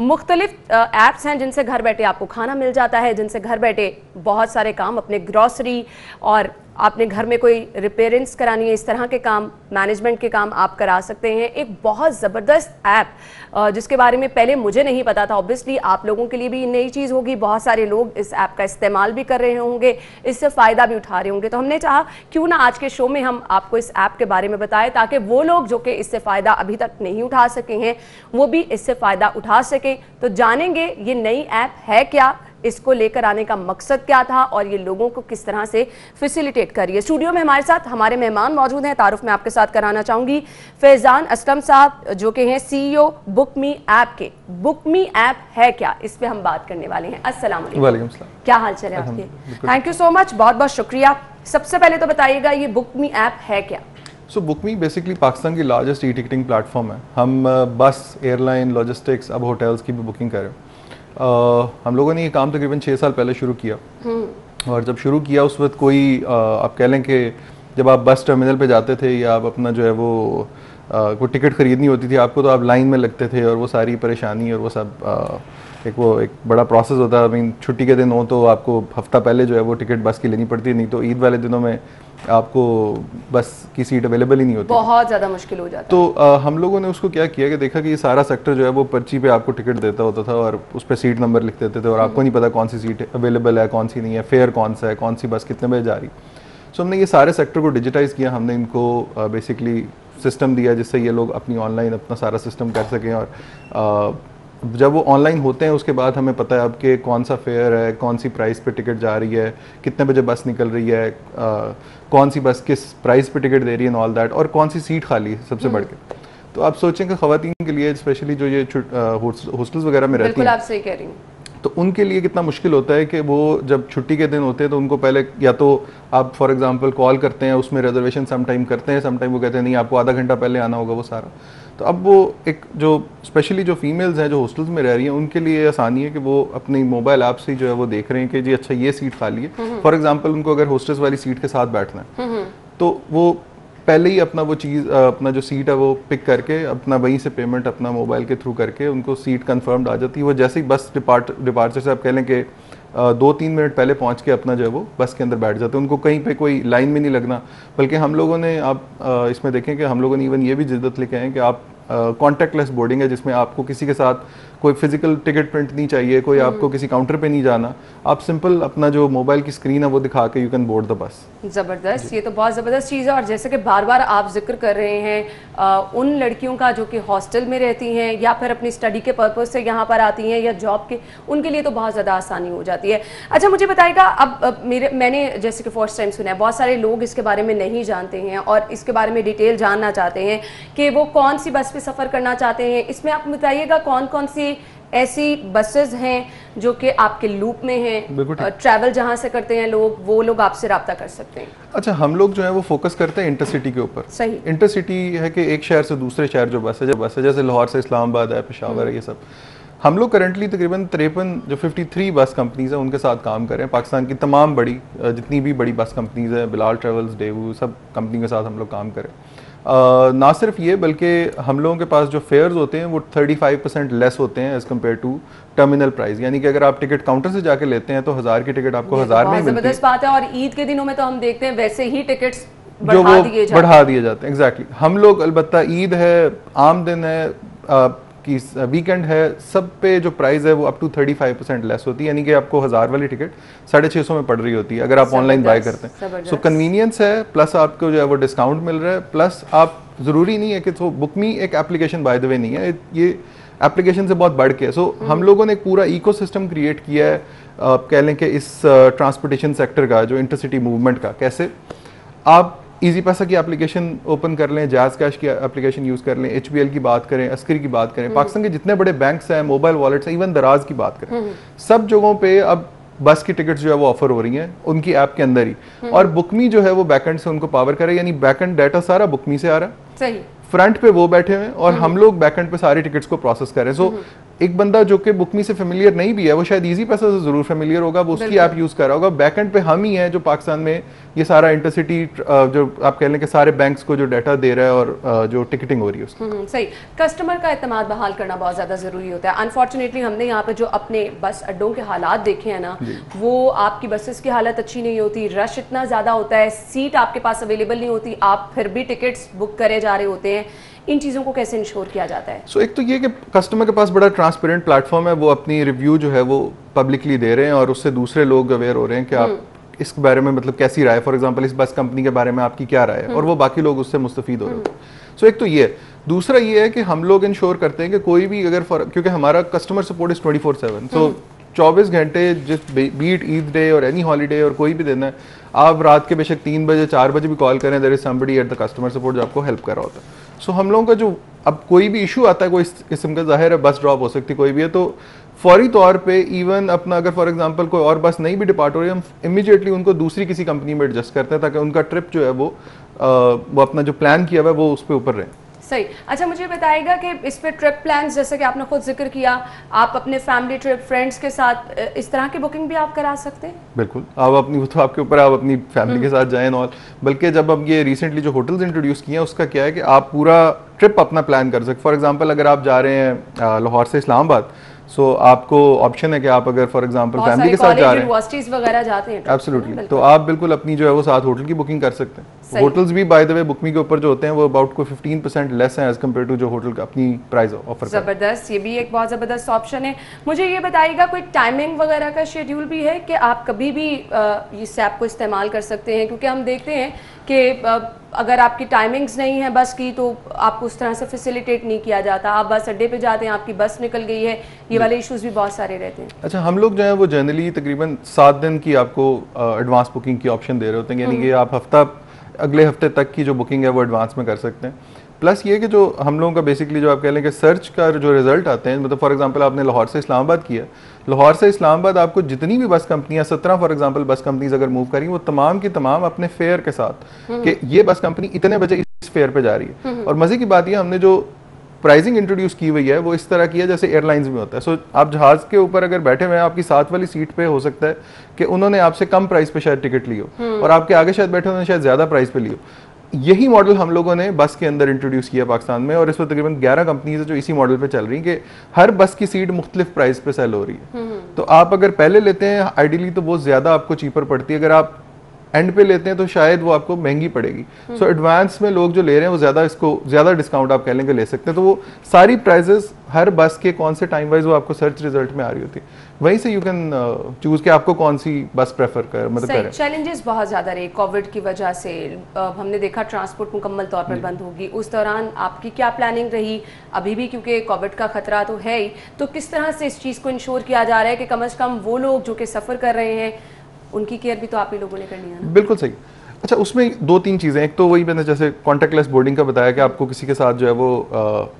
मुख्तलिफ ऐप्स हैं जिनसे घर बैठे आपको खाना मिल जाता है, जिनसे घर बैठे बहुत सारे काम, अपने ग्रॉसरी और आपने घर में कोई रिपेयरिंग्स करानी है, इस तरह के काम, मैनेजमेंट के काम आप करा सकते हैं। एक बहुत ज़बरदस्त ऐप जिसके बारे में पहले मुझे नहीं पता था, ऑब्वियसली आप लोगों के लिए भी नई चीज़ होगी, बहुत सारे लोग इस ऐप का इस्तेमाल भी कर रहे होंगे, इससे फ़ायदा भी उठा रहे होंगे। तो हमने चाहा क्यों ना आज के शो में हम आपको इस ऐप के बारे में बताएं ताकि वो लोग जो कि इससे फ़ायदा अभी तक नहीं उठा सके हैं वो भी इससे फ़ायदा उठा सकें। तो जानेंगे ये नई ऐप है क्या, इसको लेकर आने का मकसद क्या था और ये लोगों को किस तरह से फैसिलिटेट कर रही है। स्टूडियो में हमारे साथ हमारे मेहमान मौजूद हैं। तारुफ मैं आपके साथ कराना चाहूँगी फैज़ान असलम साहब जो कि हैं CEO बुक मी ऐप के। बुक मी ऐप है क्या, इस पे हम बात करने वाले हैं। अस्सलाम वालेकुम, क्या हाल चाल है आपके? थैंक यू सो मच, बहुत बहुत शुक्रिया। सबसे पहले तो बताइएगा ये बुक मी ऐप है क्या? सो बुक मी बेसिकली पाकिस्तान की लार्जेस्ट ई टिकटिंग प्लेटफॉर्म है। हम बस, एयरलाइन, लॉजिस्टिक्स, अब होटल्स की भी बुकिंग करें। हम लोगों ने ये काम तकरीबन 6 साल पहले शुरू किया और जब शुरू किया उस वक्त कोई आप कह लें कि जब आप बस टर्मिनल पे जाते थे या आप अपना जो है वो कोई टिकट ख़रीदनी होती थी आपको, तो आप लाइन में लगते थे और वो सारी परेशानी और वो सब एक बड़ा प्रोसेस होता है। आई मीन छुट्टी के दिन हो तो आपको हफ्ता पहले जो है वो टिकट बस की लेनी पड़ती, नहीं तो ईद वाले दिनों में आपको बस की सीट अवेलेबल ही नहीं होती, बहुत ज़्यादा मुश्किल हो जाता। तो हम लोगों ने उसको क्या किया कि देखा कि ये सारा सेक्टर जो है वो पर्ची पे आपको टिकट देता होता था और उस पर सीट नंबर लिख देते थे और आपको नहीं पता कौन सी सीट अवेलेबल है, कौन सी नहीं है, फेयर कौन सा है, कौन सी बस कितने बजे जा रही। सो हमने ये सारे सेक्टर को डिजिटाइज़ किया, हमने इनको बेसिकली सिस्टम दिया जिससे ये लोग अपनी ऑनलाइन अपना सारा सिस्टम कर सकें और जब वो ऑनलाइन होते हैं उसके बाद हमें पता है अब कि कौन सा फेयर है, कौन सी प्राइस पे टिकट जा रही है, कितने बजे बस निकल रही है, कौन सी बस किस प्राइस पे टिकट दे रही है, ऑल दैट, और कौन सी सीट खाली है सबसे बढ़ के। तो आप सोचें कि ख़वातीन के लिए स्पेशली जो ये हॉस्टल्स वगैरह में रहती हैं, आप सही कह रही हैं, तो उनके लिए कितना मुश्किल होता है कि वो जब छुट्टी के दिन होते हैं तो उनको पहले या तो आप फॉर एग्जांपल कॉल करते हैं, उसमें रिजर्वेशन सम टाइम करते हैं, सम टाइम वो कहते हैं नहीं आपको आधा घंटा पहले आना होगा वो सारा। तो अब वो एक जो स्पेशली जो फीमेल्स हैं जो हॉस्टल्स में रह रही हैं उनके लिए आसानी है कि वो अपनी मोबाइल ऐप से जो है वो देख रहे हैं कि जी अच्छा ये सीट खाली है। फॉर एग्जांपल उनको अगर हॉस्टल्स वाली सीट के साथ बैठना है तो वो पहले ही अपना वो चीज़ अपना जो सीट है वो पिक करके अपना वहीं से पेमेंट अपना मोबाइल के थ्रू करके उनको सीट कंफर्म्ड आ जाती है। वो जैसे ही बस डिपार्चर से आप कह लें कि 2-3 मिनट पहले पहुंच के अपना जो है वो बस के अंदर बैठ जाते हैं, उनको कहीं पे कोई लाइन में नहीं लगना। बल्कि हम लोगों ने आप इसमें देखें कि हम लोगों ने इवन ये भी जिद्दत लेके आए कि आप कॉन्टैक्टलेस बोर्डिंग है जिसमें आपको किसी के साथ कोई फिजिकल टिकट प्रिंट नहीं चाहिए, कोई आपको किसी काउंटर पे नहीं जाना, आप सिंपल अपना जो मोबाइल की स्क्रीन है वो दिखा के you can board the bus. ज़बरदस्त, ये तो बहुत ज़बरदस्त चीज़ है। और जैसे कि बार बार आप जिक्र कर रहे हैं उन लड़कियों का जो कि हॉस्टल में रहती हैं या फिर अपनी स्टडी के पर्पज़ से यहाँ पर आती हैं या जॉब के, उनके लिए तो बहुत ज़्यादा आसानी हो जाती है। अच्छा मुझे बताइएगा, अब मैंने जैसे कि फर्स्ट टाइम सुना है, बहुत सारे लोग इसके बारे में नहीं जानते हैं और इसके बारे में डिटेल जानना चाहते हैं कि वो कौन सी बस पे सफ़र करना चाहते हैं। इसमें आप बताइएगा कौन कौन सी ऐसी बसेस हैं जो कि आपके लूप में हैं, ट्रैवल जहां से करते हैं लोग, वो लोग आपसे रब्ता कर सकते हैं? अच्छा, हम लोग जो है वो फोकस करते हैं इंटरसिटी के ऊपर। सही, इंटरसिटी है कि एक शहर से दूसरे शहर जो बस है जैसे लाहौर से इस्लामाबाद है, पेशावर है, ये सब हम लोग करंटली तकरीबन 53 बस कंपनीज हैं उनके साथ काम कर रहे हैं। पाकिस्तान की तमाम बड़ी जितनी भी बड़ी बस कंपनीज हैं, बिलाल ट्रेवल्स, डेवू, सब कंपनी के साथ हम लोग काम करें। ना सिर्फ ये बल्कि हम लोगों के पास जो फेयर्स होते हैं वो 35% लेस होते हैं as compare to terminal price. यानी कि अगर आप टिकट काउंटर से जाके लेते हैं तो 1000 की टिकट आपको 1000 में मिलती है। ज़बरदस्त बात है। और ईद के दिनों में तो हम देखते हैं वैसे ही टिकट्स बढ़ा दिए जाते हैं। एग्जैक्टली, हम लोग अलबत्ता ईद है, आम दिन है, कि वीकेंड है, सब पे जो प्राइस है वो अप टू 35% लेस होती है। यानी कि आपको 1000 वाली टिकट 650 में पड़ रही होती है अगर आप ऑनलाइन बाय करते हैं। सो कन्वीनियंस है, प्लस आपको जो है वो डिस्काउंट मिल रहा है, प्लस आप ज़रूरी नहीं है कि तो बुक मी एक एप्लीकेशन बाय द वे नहीं है, ये एप्लीकेशन से बहुत बढ़ के है। सो हम लोगों ने एक पूरा इकोसिस्टम क्रिएट किया है, आप कह लें कि इस ट्रांसपोर्टेशन सेक्टर का, जो इंटरसिटी मूवमेंट का। कैसे? आप ईजी पैसा की एप्लीकेशन ओपन कर लें, जाज कैश की एप्लीकेशन यूज़ कर लें, HBL की बात करें, अस्करी की बात करें, पाकिस्तान के जितने बड़े बैंक्स हैं, मोबाइल वॉलेट्स हैं, इवन दराज की बात करें, सब जगहों पे अब बस की टिकट्स जो है वो ऑफर हो रही हैं उनकी ऐप के अंदर ही, और बुकमी जो है वो बैकएंड से उनको पावर करे, यानी बैकएंड डाटा सारा बुकमी से आ रहा है, सही, फ्रंट पे वो बैठे हुए हैं और हम लोग बैकएंड पे सारी टिकट्स को प्रोसेस कर रहे हैं। सो एक बंदा जो कि बुकमी से फेमिलियर नहीं भी है, वो शायद इजी पैसा से जरूर फेमिलियर होगा, वो उसकी ऐप यूज कर रहा होगा। बैकएंड पे हम ही हैं जो पाकिस्तान में ये सारा इंटरसिटी जो आप कह लें कि सारे बैंक्स को जो डाटा दे रहा है और जो टिकटिंग हो रही है उसकी। सही, कस्टमर का एतमाद बहाल करना बहुत ज़्यादा ज़रूरी होता है। अनफॉर्चुनेटली हमने यहाँ पे जो अपने बस अड्डों के हालात देखे हैं ना, वो आपकी बसेस की हालत अच्छी नहीं होती, रश इतना ज़्यादा होता है, सीट आपके पास अवेलेबल नहीं होती, आप फिर भी टिकट्स बुक करे जा रहे होते हैं। इन चीज़ों को कैसे इंश्योर किया जाता है? सो एक तो ये कि कस्टमर के पास बड़ा ट्रांसपेरेंट प्लेटफॉर्म है, वो अपनी रिव्यू जो है वो पब्लिकली दे रहे हैं और उससे दूसरे लोग अवेयर हो रहे हैं कि आप इस बारे में मतलब कैसी राय, फॉर एग्जांपल इस बस कंपनी के बारे में आपकी क्या राय है, और वो बाकी लोग उससे मुस्तफीद हो रहे हैं। सो एक तो ये है। दूसरा ये है कि हम लोग इंश्योर करते हैं कि कोई भी अगर क्योंकि हमारा कस्टमर सपोर्ट इज 24/7, सो 24 घंटे जिस बीट ईद डे और एनी हॉलीडे और कोई भी दिन है, आप रात के बेशक 3 बजे 4 बजे भी कॉल करें, there is somebody at the customer support जो आपको हेल्प कर रहा होता है। सो हम लोगों का जो अब कोई भी इशू आता है कोई इस किस्म का, जाहिर है बस ड्रॉप हो सकती कोई भी है, तो फौरी तौर पे इवन अपना अगर फॉर एग्जांपल कोई और बस नहीं भी डिपार्ट हो रही है, हम इमीडिएटली उनको दूसरी किसी कंपनी में एडजस्ट करते हैं ताकि उनका ट्रिप जो है वो अपना जो प्लान किया हुआ है वो उस पर ऊपर रहे। सही। अच्छा, मुझे बताइएगा कि इस पे ट्रिप प्लान्स जैसे कि आपने खुद जिक्र किया, आप अपने फैमिली ट्रिप फ्रेंड्स के साथ इस तरह की बुकिंग भी आप करा सकते हैं? बिल्कुल, आप अपनी वो तो आपके ऊपर, आप अपनी फैमिली के साथ जाएं और बल्कि जब अब ये रिसेंटली जो होटल्स इंट्रोड्यूस किए हैं उसका क्या है कि आप पूरा ट्रिप अपना प्लान कर सकते। फॉर एग्जांपल अगर आप जा रहे हैं लाहौर से इस्लामाबाद, सो आपको ऑप्शन है कि आप अगर फॉर एग्जांपल फैमिली के साथ जा रहे हैं, यूनिवर्सिटीज वगैरह जाते हैं, एब्सोल्युटली, तो आप बिल्कुल अपनी जो है वो साथ होटल की बुकिंग कर सकते हैं। होटल्स भी बाय द वे बुकमी के ऊपर जो होते हैं वो अबाउट को 15% लेस हैं एज कम्पेयर टू जो होटल का अपनी प्राइस ऑफर करते हैं। जबरदस्त, ये भी एक बहुत ज़बरदस्त ऑप्शन है। मुझे ये बताइएगा कोई टाइमिंग वगैरह का शेड्यूल भी है कि आप कभी भी इस ऐप को इस्तेमाल कर सकते हैं? क्योंकि हम देखते हैं कि अगर आपकी टाइमिंग्स नहीं है बस की तो आपको उस तरह से फैसिलिटेट नहीं किया जाता। आप बस अड्डे पे जाते हैं, आपकी बस निकल गई है, ये वाले इश्यूज भी बहुत सारे रहते हैं। अच्छा, हम लोग जो है वो जनरली तकरीबन 7 दिन की आपको एडवांस बुकिंग की ऑप्शन दे रहे होते हैं, यानी कि आप अगले हफ्ते तक की जो बुकिंग है वो एडवांस में कर सकते हैं। प्लस ये कि जो हम लोगों का बेसिकली जो आप कह लें कि सर्च का जो रिजल्ट आते हैं, मतलब फॉर एग्जांपल आपने लाहौर से इस्लामाबाद किया, लाहौर से इस्लामाबाद आपको जितनी भी बस कंपनियां 17 फॉर एग्जांपल बस कंपनीज अगर मूव करेंगी, वो तमाम की तमाम अपने फेयर के साथ कि ये बस कंपनी इतने बजे इस फेयर पे जा रही है। और मजे की बात ये, हमने जो प्राइसिंग इंट्रोड्यूस की हुई है वो इस तरह की है जैसे एयरलाइंस में होता है। सो आप जहाज के ऊपर अगर बैठे हुए हैं, आपकी साथ वाली सीट पे हो सकता है कि उन्होंने आपसे कम प्राइस पे शायद टिकट ली हो और आपके आगे शायद बैठे उन्होंने शायद ज्यादा प्राइस पे ली हो। यही मॉडल हम लोगों ने बस के अंदर इंट्रोड्यूस किया पाकिस्तान में, और इस पर तकरीबन 11 कंपनीज है जो इसी मॉडल पे चल रही हैं कि हर बस की सीट मुख्तलिफ प्राइस पे सेल हो रही है। तो आप अगर पहले लेते हैं आइडियली तो वो ज्यादा आपको चीपर पड़ती है, अगर आप एंड पे लेते हैं तो शायद वो आपको महंगी पड़ेगी। सो एडवांस में लोग जो ले रहे हैं वो ज्यादा डिस्काउंट आप कह लेंगे ले सकते हैं। तो वो सारी प्राइजेस हर बस के कौन से टाइम वाइज वो आपको सर्च रिजल्ट में आ रही होती है, वहीं से यू कैन चूज कि आपको कौन सी बस प्रेफर कर मतलब करें। चैलेंजेस बहुत ज़्यादा रहे कोविड की वजह से, हमने देखा ट्रांसपोर्ट मुकम्मल तौर पर बंद होगी, उस दौरान आपकी क्या प्लानिंग रही? अभी भी क्योंकि कोविड का खतरा तो है ही, तो किस तरह से इस चीज़ को इंश्योर किया जा रहा है कि कम से कम वो लोग जो कि सफ़र कर रहे हैं उनकी केयर भी तो आप ही लोगों ने करनी है ना? बिल्कुल सही। अच्छा, उसमें 2-3 चीज़ें, एक तो वही मैंने जैसे कॉन्टैक्टलेस बोर्डिंग का बताया कि आपको किसी के साथ जो है वो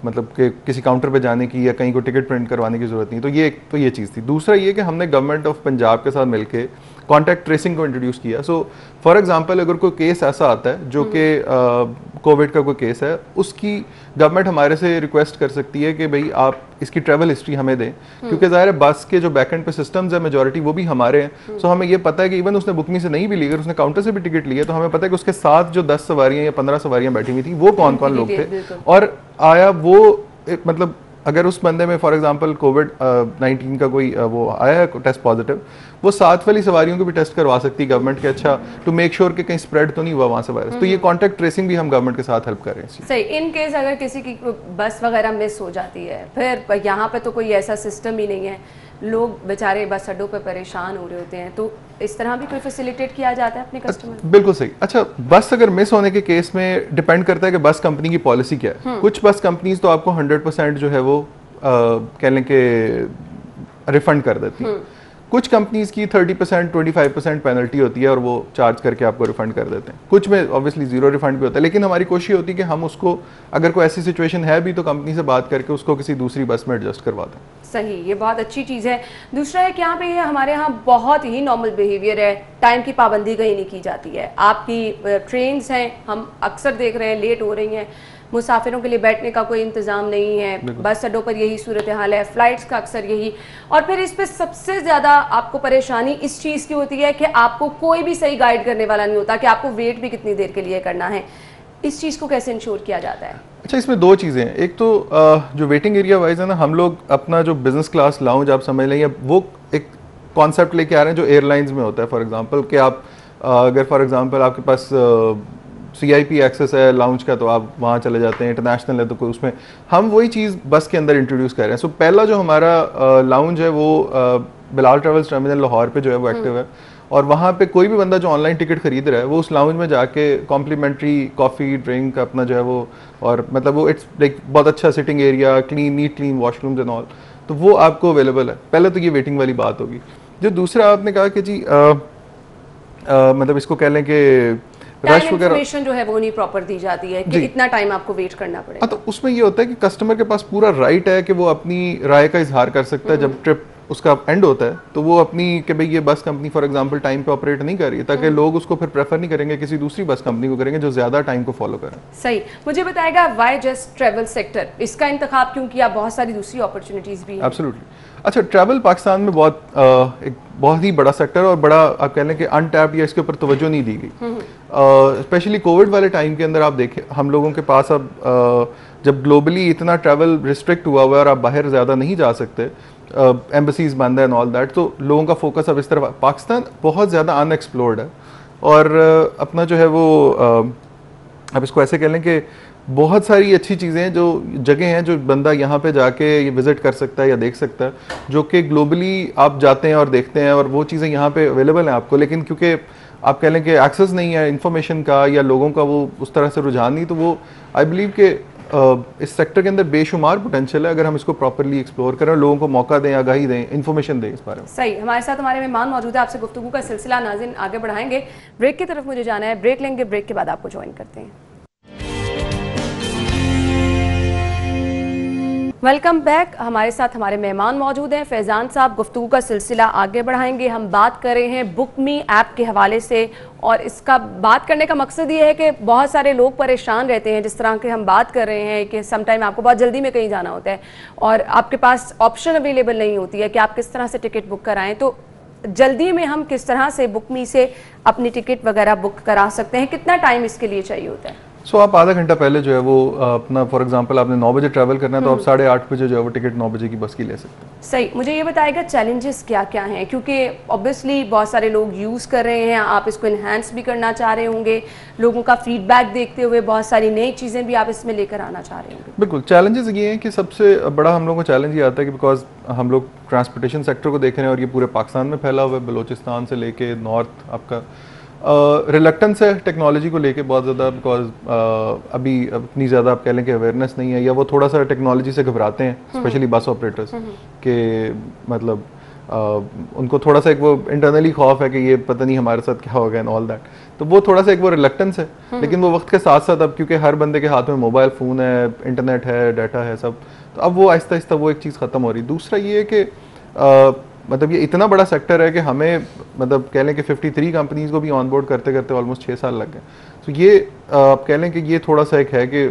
मतलब कि किसी काउंटर पे जाने की या कहीं को टिकट प्रिंट करवाने की ज़रूरत नहीं, तो ये एक तो ये चीज़ थी। दूसरा ये कि हमने गवर्नमेंट ऑफ पंजाब के साथ मिलके कॉन्टैक्ट ट्रेसिंग को इंट्रोड्यूस किया। सो फॉर एग्जांपल अगर कोई केस ऐसा आता है जो कि कोविड का कोई केस है, उसकी गवर्नमेंट हमारे से रिक्वेस्ट कर सकती है कि भाई आप इसकी ट्रैवल हिस्ट्री हमें दें, क्योंकि ज़ाहिर है बस के जो बैकएंड पे सिस्टम्स है मेजॉरिटी वो भी हमारे हैं। सो हमें ये पता है कि इवन उसने बुकमी से नहीं भी ली, अगर उसने काउंटर से भी टिकट ली है तो हमें पता है कि उसके साथ जो 10 सवारियाँ या 15 सवारियाँ बैठी हुई थी वो कौन कौन लोग थे, और आया वो मतलब अगर उस बंदे में फॉर एग्जांपल कोविड-19 का कोई वो आया है टेस्ट पॉजिटिव, वो साथ वाली सवारियों को भी टेस्ट करवा सकती है गवर्नमेंट के, अच्छा टू मेक श्योर कि कहीं स्प्रेड तो नहीं हुआ वहाँ से वायरस। तो ये कॉन्टैक्ट ट्रेसिंग भी हम गवर्नमेंट के साथ हेल्प कर रहे हैं। सही। इन केस अगर किसी की बस वगैरह मिस हो जाती है, फिर यहाँ पे तो कोई ऐसा सिस्टम ही नहीं है, लोग बेचारे बस अड्डों पे परेशान हो रहे होते हैं, तो इस तरह भी कोई फैसिलिटेट किया जाता है अपने कस्टमर? बिल्कुल सही। अच्छा, बस अगर मिस होने के केस में डिपेंड करता है कि बस कंपनी की पॉलिसी क्या है। कुछ बस कंपनीज तो आपको 100% जो है वो कह लें कि रिफंड कर देती है, कुछ कंपनीज की 30% 25% पेनल्टी होती है और वो चार्ज करके आपको रिफंड कर देते हैं। कुछ में ऑब्वियसली जीरो रिफंड भी होता है, लेकिन हमारी कोशिश होती है कि हम उसको अगर कोई ऐसी सिचुएशन है भी तो कंपनी से बात करके उसको किसी दूसरी बस में एडजस्ट करवा दें। सही, ये बहुत अच्छी चीज़ है। दूसरा है कि यहाँ पे हमारे यहाँ बहुत ही नॉर्मल बिहेवियर है, टाइम की पाबंदी कहीं नहीं की जाती है। आपकी ट्रेन्स हैं, हम अक्सर देख रहे हैं लेट हो रही हैं, मुसाफिरों के लिए बैठने का कोई इंतज़ाम नहीं है, बस अड्डों पर यही सूरत हाल है, फ़्लाइट्स का अक्सर यही। और फिर इस पर सबसे ज़्यादा आपको परेशानी इस चीज़ की होती है कि आपको कोई भी सही गाइड करने वाला नहीं होता कि आपको वेट भी कितनी देर के लिए करना है। इस चीज़ को कैसे इंश्योर किया जाता है? अच्छा, इसमें दो चीज़ें हैं। एक तो जो वेटिंग एरिया वाइज है ना, हम लोग अपना जो बिजनेस क्लास लाउंज आप समझ लें, वो एक कॉन्सेप्ट लेके आ रहे हैं जो एयरलाइंस में होता है। फॉर एग्जांपल कि आप अगर फॉर एग्जांपल आपके पास CIP एक्सेस है लाउंज का तो आप वहाँ चले जाते हैं, इंटरनेशनल है तो कोई उसमें, हम वही चीज़ बस के अंदर इंट्रोड्यूस कर रहे हैं। सो पहला जो हमारा लाउंज है वो बिलाल ट्रेवल्स टर्मिनल लाहौर पे जो है वो एक्टिव है, और वहाँ पे कोई भी बंदा जो ऑनलाइन टिकट खरीद रहा है वो उस लाउंज में जाके कॉम्प्लीमेंट्री कॉफ़ी ड्रिंक अपना जो है वो, और मतलब वो इट्स लाइक बहुत अच्छा sitting area, clean NEET clean washrooms and all, तो वो आपको अवेलेबल है। पहले तो ये वेटिंग वाली बात होगी। जो दूसरा आपने कहा कि जी मतलब इसको कह लें कि रश वगैरह इन्फॉर्मेशन जो है वो नहीं प्रॉपर दी जाती है कि इतना टाइम आपको वेट करना पड़ेगा। तो उसमें ये होता है कि कस्टमर के पास पूरा राइट है कि वो अपनी राय का इजहार कर सकता है जब ट्रिप उसका एंड होता है, तो वो अपनी कि भाई ये बस कंपनी फॉर एग्जांपल टाइम पे ऑपरेट नहीं कर रही है, ताकि लोग उसको फिर प्रेफर नहीं करेंगे, किसी दूसरी बस कंपनी को करेंगे जो ज्यादा टाइम को फॉलो करें। सही, मुझे बताएगा वाई जस्ट ट्रैवल सेक्टर, इसका इंतखाब क्यों किया? बहुत सारी दूसरी अपॉर्चुनिटीज भी हैं। एब्सोल्युटली। अच्छा, ट्रैवल पाकिस्तान में एक बहुत ही बड़ा सेक्टर और बड़ा आप कह लें कि अनटैप्ड या इसके ऊपर तवज्जो नहीं दी गई। स्पेशली कोविड वाले टाइम के अंदर आप देखें, हम लोगों के पास अब जब ग्लोबली इतना ट्रैवल रिस्ट्रिक्ट हुआ हुआ है और आप बाहर ज़्यादा नहीं जा सकते, एम्बेसीज बंद है एंड ऑल दैट, तो लोगों का फोकस अब इस तरफ, पाकिस्तान बहुत ज़्यादा अनएक्सप्लोर्ड है, और अपना जो है वो अब इसको ऐसे कह लें कि बहुत सारी अच्छी चीज़ें जो जगह हैं जो बंदा यहाँ पे जाके ये विज़िट कर सकता है या देख सकता है, जो कि ग्लोबली आप जाते हैं और देखते हैं, और वो चीज़ें यहाँ पे अवेलेबल हैं आपको, लेकिन क्योंकि आप कह लें कि एक्सेस नहीं है इन्फॉर्मेशन का या लोगों का वो उस तरह से रुझान नहीं, तो वो आई बिलीव कि इस सेक्टर के अंदर बेशुमार पोटेंशियल है अगर हम इसको प्रॉपर्ली एक्सप्लोर करें, लोगों को मौका दें, आगाही दें, इन्फॉर्मेशन दें इस बारे में। सही, हमारे साथ हमारे मेहमान मौजूद है, आपसे गुफ्तगू का सिलसिला नाज़रीन आगे बढ़ाएंगे। ब्रेक की तरफ मुझे जाना है, ब्रेक लेंगे, ब्रेक के बाद आपको ज्वाइन करते हैं। Welcome back. हमारे साथ हमारे मेहमान मौजूद हैं, फैज़ान साहब। गुफ्तगू का सिलसिला आगे बढ़ाएंगे। हम बात कर रहे हैं बुक मी ऐप के हवाले से, और इसका बात करने का मकसद ये है कि बहुत सारे लोग परेशान रहते हैं, जिस तरह के हम बात कर रहे हैं कि समटाइम आपको बहुत जल्दी में कहीं जाना होता है और आपके पास ऑप्शन अवेलेबल नहीं होती है कि आप किस तरह से टिकट बुक कराएं, तो जल्दी में हम किस तरह से बुक मी से अपनी टिकट वगैरह बुक करा सकते हैं? कितना टाइम इसके लिए चाहिए होता है? आप आधा घंटा पहले जो है वो अपना फॉर एग्जांपल आपने 9 बजे ट्रैवल करना है तो आप 8:30 बजे जो है वो टिकट 9 बजे की बस की ले सकते हैं। सही, मुझे ये बताएगा चैलेंजेस क्या क्या हैं, क्योंकि ऑब्वियसली बहुत सारे लोग यूज़ कर रहे हैं, आप इसको इन्हांस भी करना चाह रहे होंगे, लोगों का फीडबैक देखते हुए बहुत सारी नई चीज़ें भी आप इसमें लेकर आना चाह रहे होंगे। बिल्कुल, चैलेंजेस ये हैं कि सबसे बड़ा हम लोगों को चैलेंज ये आता है कि बिकॉज हम लोग ट्रांसपोर्टेशन सेक्टर को देख रहे हैं और ये पूरे पाकिस्तान में फैला हुआ है, बलूचिस्तान से लेके नॉर्थ आपका रिलक्टेंस है टेक्नोलॉजी को लेके बहुत ज़्यादा, बिकॉज अभी इतनी ज़्यादा आप कह लें कि अवेयरनेस नहीं है, या वो थोड़ा सा टेक्नोलॉजी से घबराते हैं, स्पेशली बस ऑपरेटर्स के, मतलब उनको थोड़ा सा एक वो इंटरनली खौफ है कि ये पता नहीं हमारे साथ क्या होगा एंड ऑल दैट, तो वो थोड़ा सा एक वो रिलक्टेंस है। लेकिन वो वक्त के साथ साथ अब क्योंकि हर बंदे के हाथ में मोबाइल फ़ोन है, इंटरनेट है, डाटा है सब, तो अब वो आहिस्ता आहिस्ता वो एक चीज़ ख़त्म हो रही। दूसरा ये है कि मतलब ये इतना बड़ा सेक्टर है कि हमें मतलब कह लें कि 53 कंपनीज को भी ऑन बोर्ड करते करते ऑलमोस्ट 6 साल लग गए। तो ये आप कह लें कि ये थोड़ा सा एक है कि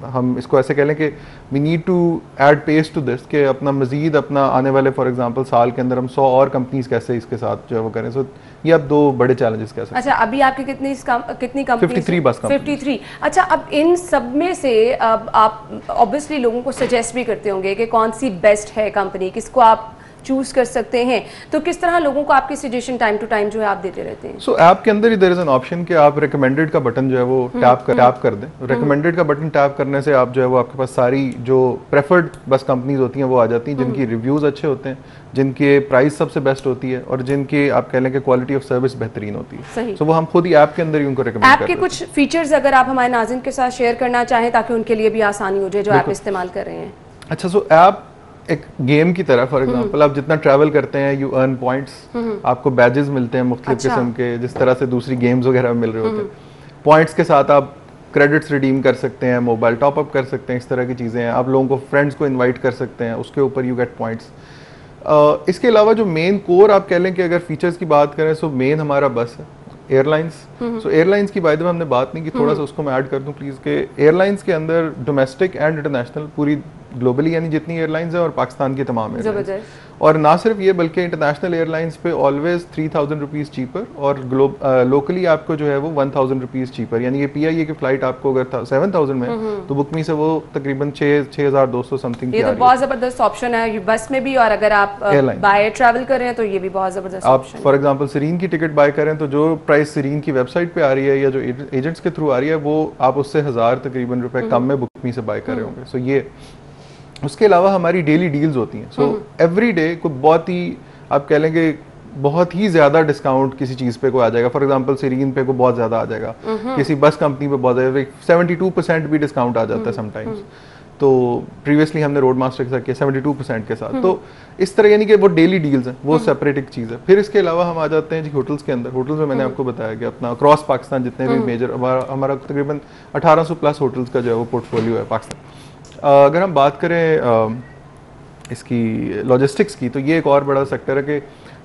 हम इसको ऐसे कह लें कि we need to add pace to this, कि अपना मजीद अपना आने वाले फॉर एग्जांपल साल के अंदर हम 100 और कंपनीज कैसे इसके साथ जो है वो करें। सो ये अब 2 बड़े चैलेंजेस कह सकते हैं। अच्छा, अभी आपकी कितनी कंपनी? 53 बस कंपनी। 53। अच्छा, अब इन सब में से अब आप ऑब्वियसली लोगों को सजेस्ट भी करते होंगे कि कौन सी बेस्ट है कंपनी, किसको आप चूज कर सकते हैं, तो किस तरह लोगों को आपकी सजेशन टाइम टू टाइम जो है आप देते रहते हैं? ऐप के अंदर ही देयर इज एन ऑप्शन कि आप रिकमेंडेड का बटन जो है वो टैप कर दें। रिकमेंडेड का बटन टैप करने से आप जो है वो आपके पास सारी जो प्रेफर्ड बस कंपनीज होती हैं वो आ जाती हैं, जिनकी रिव्यूज अच्छे होते हैं, जिनके प्राइस सबसे बेस्ट होती है और जिनकी आप कह लें कि क्वालिटी ऑफ सर्विस बेहतरीन होती है। सो वो हम खुद ही ऐप के अंदर ही उनको रिकमेंड करते हैं। ऐप के कुछ फीचर्स अगर आप हमारे नाज़रीन के साथ शेयर करना चाहें ताकि उनके लिए भी आसानी हो जाए जो ऐप इस्तेमाल कर रहे हैं। अच्छा, ऐप एक गेम की तरह, फॉर एग्जांपल आप जितना ट्रैवल करते हैं यू अर्न पॉइंट्स, आपको बैजेस मिलते हैं मुख्तलिफ किस्म के, जिस तरह से दूसरी गेम्स वगैरह में मिल रहे होते हैं। पॉइंट्स के साथ आप क्रेडिट्स रिडीम कर सकते हैं, मोबाइल टॉपअप कर सकते हैं, इस तरह की चीज़ें हैं। आप लोगों को फ्रेंड्स को इनवाइट कर सकते हैं, उसके ऊपर यू गेट पॉइंट्स। इसके अलावा जो मेन कोर आप कह लें कि अगर फीचर्स की बात करें सो मेन हमारा बस है, एयरलाइंस। सो एयरलाइंस की बाय द वे हमने बात नहीं की, थोड़ा सा उसको मैं ऐड कर दूं प्लीज़, कि एयरलाइंस के अंदर डोमेस्टिक एंड इंटरनेशनल पूरी ग्लोबली यानी जितनी एयरलाइंस है और पाकिस्तान की तमाम एयरलाइंस, और ना सिर्फ ये बल्कि इंटरनेशनल एयरलाइंस पे ऑलवेज 3000 रुपीज़ चीपर, और लोकली आपको जो है वो 1000 रुपीज़ चीपर। यानी ये PIA की फ्लाइट आपको अगर 7000 में तो बुक मी से वो तकरीबन 6200 समथिंग। ये तो बहुत ज़बरदस्त ऑप्शन है बस में भी, और अगर आप बाय ट्रैवल कर रहे हैं तो ये भी बहुत ज़बरदस्त ऑप्शन है। फॉर एग्जांपल सीरीन की टिकट बाय करें तो जो प्राइस सीरीन की वेबसाइट पे आ रही है या जो एजेंट्स के थ्रू आ रही है वो आप उससे 1000 तकरीबन रुपए कम में बुक मी से बाय कर रहे होंगे। सो ये उसके अलावा हमारी डेली डील्स होती हैं। सो एवरी डे को बहुत ही आप कह लेंगे बहुत ही ज़्यादा डिस्काउंट किसी चीज़ पे को आ जाएगा। फॉर एग्जांपल सीरीन पे को बहुत ज़्यादा आ जाएगा, किसी बस कंपनी पे बहुत ज़्यादा, 72% भी डिस्काउंट आ जाता है समटाइम्स। तो प्रीवियसली हमने रोड मास्टर के साथ किया 72% के साथ। तो इस तरह यानी कि वो डेली डील्स हैं, वो सेपरेट एक चीज़ है। फिर इसके अलावा हम आ जाते हैं जी होटल्स के अंदर। होटल्स में मैंने आपको बताया कि अपना क्रॉस पाकिस्तान जितने भी मेजर हमारा तकरीबन 1800 प्लस होटल्स का जो है वो पोर्टफोलियो है पाकिस्तान। अगर हम बात करें इसकी लॉजिस्टिक्स की, तो ये एक और बड़ा सेक्टर है कि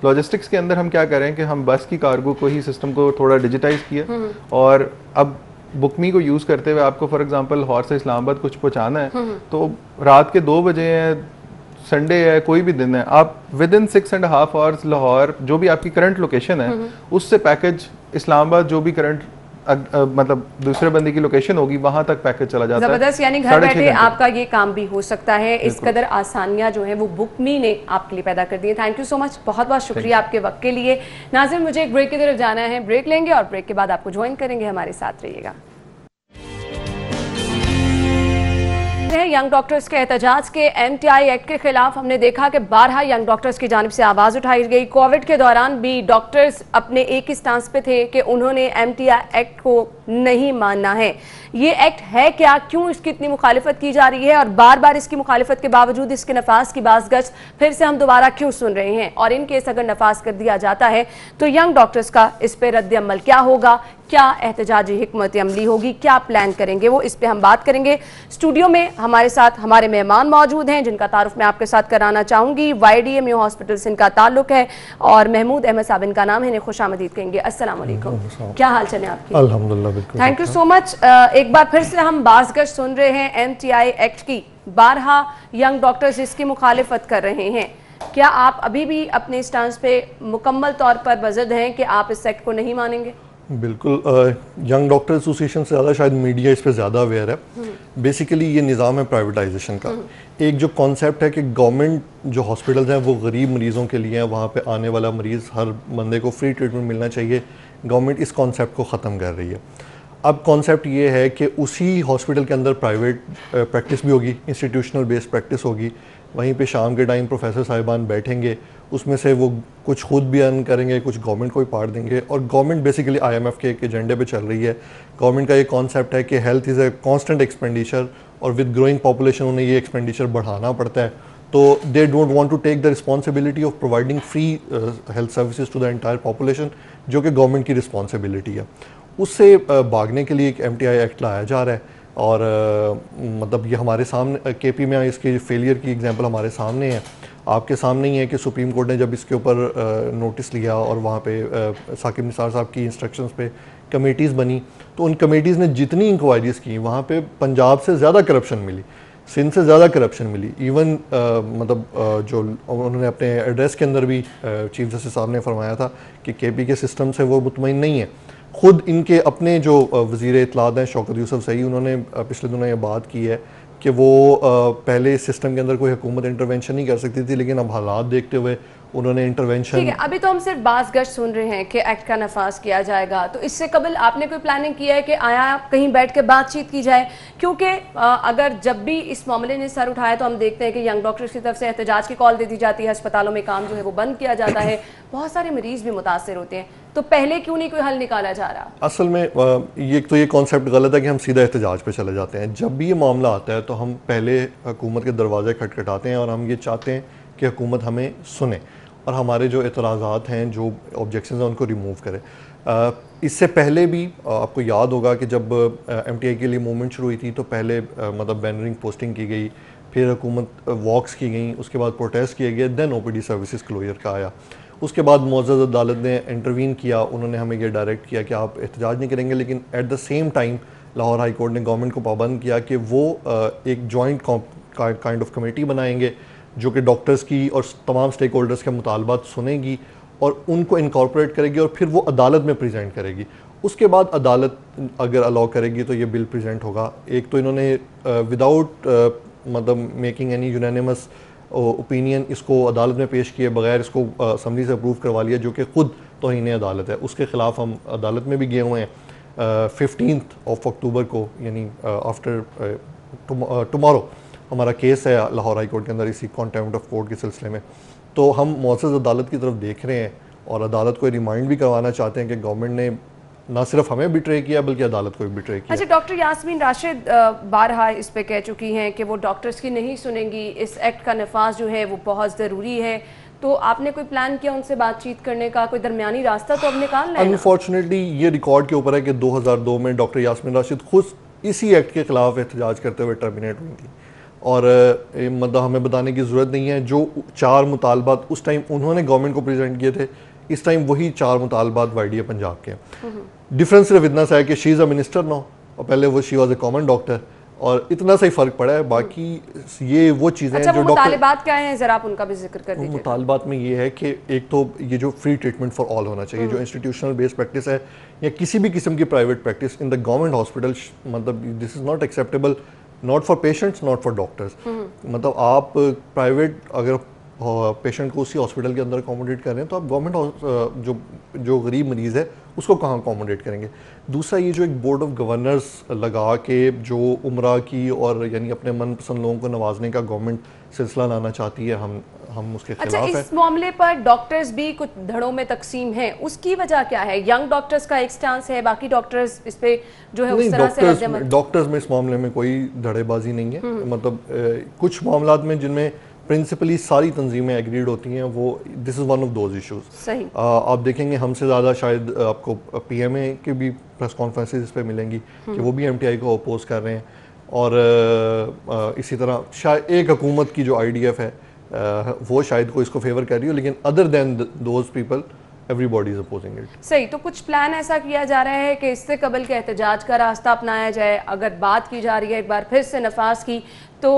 लॉजिस्टिक्स के अंदर हम क्या करें कि हम बस की कार्गो को ही सिस्टम को थोड़ा डिजिटाइज किया, और अब बुकमी को यूज़ करते हुए आपको फॉर एग्जांपल लाहौर से इस्लामाबाद कुछ पहुंचाना है तो रात के 2 बजे है, संडे है, कोई भी दिन है, आप विद इन 6.5 आवर्स लाहौर जो भी आपकी करंट लोकेशन है उससे पैकेज इस्लामाबाद जो भी करंट मतलब दूसरे बंदे की लोकेशन होगी वहां तक पैकेज चला जाता है। जबरदस्त, यानी घर बैठे आपका ये काम भी हो सकता है। इस कदर आसानियां जो है वो बुकमी ने आपके लिए पैदा कर दी है। थैंक यू सो मच, बहुत बहुत शुक्रिया आपके वक्त के लिए। नाज़रीन, मुझे एक ब्रेक की तरफ जाना है, ब्रेक लेंगे और ब्रेक के बाद आपको ज्वाइन करेंगे, हमारे साथ रहिएगा। यंग डॉक्टर्स के एहतजाज के MTI एक्ट के खिलाफ हमने देखा कि 12 यंग डॉक्टर्स की जानिब से आवाज़ उठाई गई। कोविड के दौरान भी डॉक्टर्स अपने एक ही स्टांस पे थे कि उन्होंने MTI एक्ट को नहीं मानना है। ये एक्ट है क्या, क्यों इसकी इतनी मुखालिफत की जा रही है, और बार बार इसकी मुखालिफत के बावजूद इसके नफाज की बाज़गश्त फिर से हम दोबारा क्यों सुन रहे हैं, और इन केस अगर नफाज कर दिया जाता है तो यंग डॉक्टर्स का इस पर रद्द अमल क्या होगा, क्या एहतजाजी हिकमत अमली होगी, क्या प्लान करेंगे, वो इस पे हम बात करेंगे। स्टूडियो में हमारे साथ हमारे मेहमान मौजूद हैं जिनका तारुफ मैं आपके साथ कराना चाहूंगी। YDMU हॉस्पिटल से इनका ताल्लुक है और महमूद अहमद साहब इनका नाम है, इन्हें खुशामदीद कहेंगे। अस्सलाम वालेकुम, क्या हाल चाल है आपकी? अल्हम्दुलिल्लाह, बिल्कुल। Thank you so much. एक बार फिर से हम बाज़गश्त सुन रहे हैं MTI एक्ट की। 12 यंग डॉक्टर्स इसकी मुखालिफत कर रहे हैं। क्या आप अभी भी अपने स्टांस पे मुकम्मल तौर पर बज़द हैं कि आप इस एक्ट को नहीं मानेंगे? बिल्कुल, यंग डॉक्टर एसोसिएशन से ज़्यादा शायद मीडिया इस पर ज़्यादा अवेयर है। बेसिकली ये निज़ाम है प्राइवेटाइजेशन का। एक जो कॉन्सेप्ट है कि गवर्नमेंट जो हॉस्पिटल्स हैं वो गरीब मरीज़ों के लिए हैं, वहाँ पे आने वाला मरीज़ हर बंदे को फ्री ट्रीटमेंट मिलना चाहिए, गवर्नमेंट इस कॉन्सेप्ट को ख़त्म कर रही है। अब कॉन्सेप्ट ये है कि उसी हॉस्पिटल के अंदर प्राइवेट प्रैक्टिस भी होगी, इंस्टीट्यूशनल बेस्ड प्रैक्टिस होगी, वहीं पे शाम के टाइम प्रोफेसर साहिबान बैठेंगे, उसमें से वो कुछ खुद भी अर्न करेंगे, कुछ गवर्नमेंट को भी पार्ट देंगे। और गवर्नमेंट बेसिकली IMF के एक एजेंडे पे चल रही है। गवर्नमेंट का ये कॉन्सेप्ट है कि health is a constant expenditure, और विद ग्रोइंग पॉपुलेशन उन्हें ये एक्सपेंडिचर बढ़ाना पड़ता है। तो they don't want to take the responsibility of providing free health services to the entire population, जो कि गवर्नमेंट की रिस्पॉन्सिबिलिटी है। उससे भागने के लिए एक MTI एक्ट लाया जा रहा है, और मतलब ये हमारे सामने KP में इसके फेलियर की एग्जांपल हमारे सामने है, आपके सामने ही है कि सुप्रीम कोर्ट ने जब इसके ऊपर नोटिस लिया और वहाँ पे साकिब निसार साहब की इंस्ट्रक्शंस पे कमेटीज़ बनी, तो उन कमेटीज़ ने जितनी इंक्वायरीज़ की वहाँ पे पंजाब से ज़्यादा करप्शन मिली, सिंध से ज़्यादा करप्शन मिली। इवन मतलब जो उन्होंने अपने एड्रेस के अंदर भी चीफ जस्टिस साहब ने फरमाया था कि KP के सिस्टम से वो मुतमईन नहीं है। खुद इनके अपने जो वज़ीर इत्तलात हैं शौकत यूसुफ सही, उन्होंने पिछले दिनों ये बात की है कि वो पहले इस सिस्टम के अंदर कोई हुकूमत इंटरवेंशन नहीं कर सकती थी, लेकिन अब हालात देखते हुए उन्होंने इंटरवेंशन। ठीक है, अभी तो हम सिर्फ बाज़गश्त सुन रहे हैं कि एक्ट का नफाज किया जाएगा, तो इससे कबल आपने कोई प्लानिंग किया है कि आया कहीं बैठ के बातचीत की जाए? क्योंकि अगर जब भी इस मामले ने सर उठाया तो हम देखते हैं कि यंग डॉक्टर्स की तरफ से एहतजाज की कॉल दे दी जाती है, अस्पतालों में काम जो है वो बंद किया जाता है, बहुत सारे मरीज भी मुतासर होते हैं, तो पहले क्यों नहीं कोई हल निकाला जा रहा? असल में ये कॉन्सेप्ट गलत है कि हम सीधा एहतजाज पे चले जाते हैं। जब भी ये मामला आता है तो हम पहले हुकूमत के दरवाजे खटखटाते हैं और हम ये चाहते हैं कि हुकूमत हमें सुने और हमारे जो एतराज़ात हैं, जो ऑब्जेक्शंस हैं, उनको रिमूव करे। इससे पहले भी आपको याद होगा कि जब MTI के लिए मूवमेंट शुरू हुई थी तो पहले मतलब बैनरिंग पोस्टिंग की गई, फिर हुकूमत वॉक्स की गई, उसके बाद प्रोटेस्ट किए गए, देन OPD सर्विसेज क्लोजर का आया। उसके बाद मुअज़्ज़ज़ अदालत ने इंटरवीन किया, उन्होंने हमें ये डायरेक्ट किया कि आप एहतजाज नहीं करेंगे, लेकिन at the same time Lahore high court ने गवर्नमेंट को पाबंद किया कि वो एक जॉइंट काइंड ऑफ कमेटी बनाएंगे जो कि डॉक्टर्स की और तमाम स्टेक होल्डर्स के मुतालबात सुनेगी और उनको इनकॉर्पोरेट करेगी और फिर वो अदालत में प्रेजेंट करेगी। उसके बाद अदालत अगर अलाउ करेगी तो ये बिल प्रेजेंट होगा। एक तो इन्होंने विदाउट मतलब मेकिंग एनी यूनानिमस ओपिनियन इसको अदालत में पेश किए बगैर इसको असम्बली से अप्रूव करवा लिया, जो कि ख़ुद तौहीन अदालत है। उसके ख़िलाफ़ हम अदालत में भी गए हुए हैं। 15 अक्टूबर को यानी आफ्टर टुमारो हमारा केस है लाहौर हाई कोर्ट के अंदर इसी कॉन्टेम्प्ट ऑफ कोर्ट के सिलसिले में। तो हम मुअज़्ज़ज़ अदालत की तरफ देख रहे हैं और अदालत को रिमाइंड भी करवाना चाहते हैं कि गवर्नमेंट ने ना सिर्फ हमें बिट्रे किया बल्कि अदालत को भी बिट्रे किया। अच्छा, डॉक्टर यास्मीन राशिद बारहा इस पे कह चुकी हैं कि वो डॉक्टर्स की नहीं सुनेंगी, इस एक्ट का नफाज जो है वो बहुत ज़रूरी है। तो आपने कोई प्लान किया उनसे बातचीत करने का? कोई दरमियानी रास्ता तो अब निकालना है? अनफॉर्चुनेटली ये रिकॉर्ड के ऊपर है कि 2002 में डॉक्टर यास्मीन राशिद खुद इसी एक्ट के खिलाफ एहतजाज करते हुए टर्मिनेट हुई थी और मतलब हमें बताने की ज़रूरत नहीं है जो 4 मुतालबात उस टाइम उन्होंने गवर्नमेंट को प्रेजेंट किए थे, इस टाइम वही 4 मुतालबात YDA पंजाब के। डिफरेंस सिर्फ इतना सा है कि she is a minister now और पहले वो she was a common doctor और इतना सा ही फ़र्क पड़ा है। बाकी ये वो चीज़ें अच्छा, हैं जो मुतालिबात क्या हैं, ज़रा आप उनका भी जिक्र कर दीजिए। मुतालबात में ये है कि एक तो ये जो फ्री ट्रीटमेंट फॉर ऑल होना चाहिए, जो इंस्टीट्यूशनल बेस्ड प्रैक्टिस है या किसी भी किस्म की private practice in the government hospital, मतलब this is not acceptable, not for patients, not for doctors. मतलब आप प्राइवेट अगर पेशेंट को उसी हॉस्पिटल के अंदर अकोमोडेट कर रहे हैं तो आप गवर्नमेंट जो गरीब मरीज़ है उसको कहाँ अकोमोडेट करेंगे। दूसरा ये जो एक बोर्ड ऑफ गवर्नर्स लगा के जो उम्रा की और यानी अपने मनपसंद लोगों को नवाजने का गवर्नमेंट सिलसिला लाना चाहती है, हम उसके खिलाफ हैं। अच्छा, इस मामले पर डॉक्टर्स भी कुछ धड़ों में तकसीम हैं, उसकी वजह क्या है? यंग डॉक्टर्स का एक स्टांस है, बाकी डॉक्टर्स इस पे जो है उस तरह से डॉक्टर्स में इस मामले में कोई धड़ेबाजी नहीं है। मतलब कुछ मामलात में जिनमें प्रिंसिपली सारी तंजीमें एग्रीड होती हैं, वो this is one of those issues. सही। आप देखेंगे हमसे ज़्यादा शायद आपको PMA के भी प्रेस कॉन्फ्रेंसेस इस पे मिलेंगी कि वो भी MTI को अपोज कर रहे हैं और इसी तरह शायद एक हुकूमत की जो IDF है वो शायद को इसको फेवर कर रही हो, लेकिन other than those people everybody is opposing it. सही। तो कुछ प्लान ऐसा किया जा रहा है कि इससे कबल के एहतजाज का रास्ता अपनाया जाए? अगर बात की जा रही है एक बार फिर से नफाज की, तो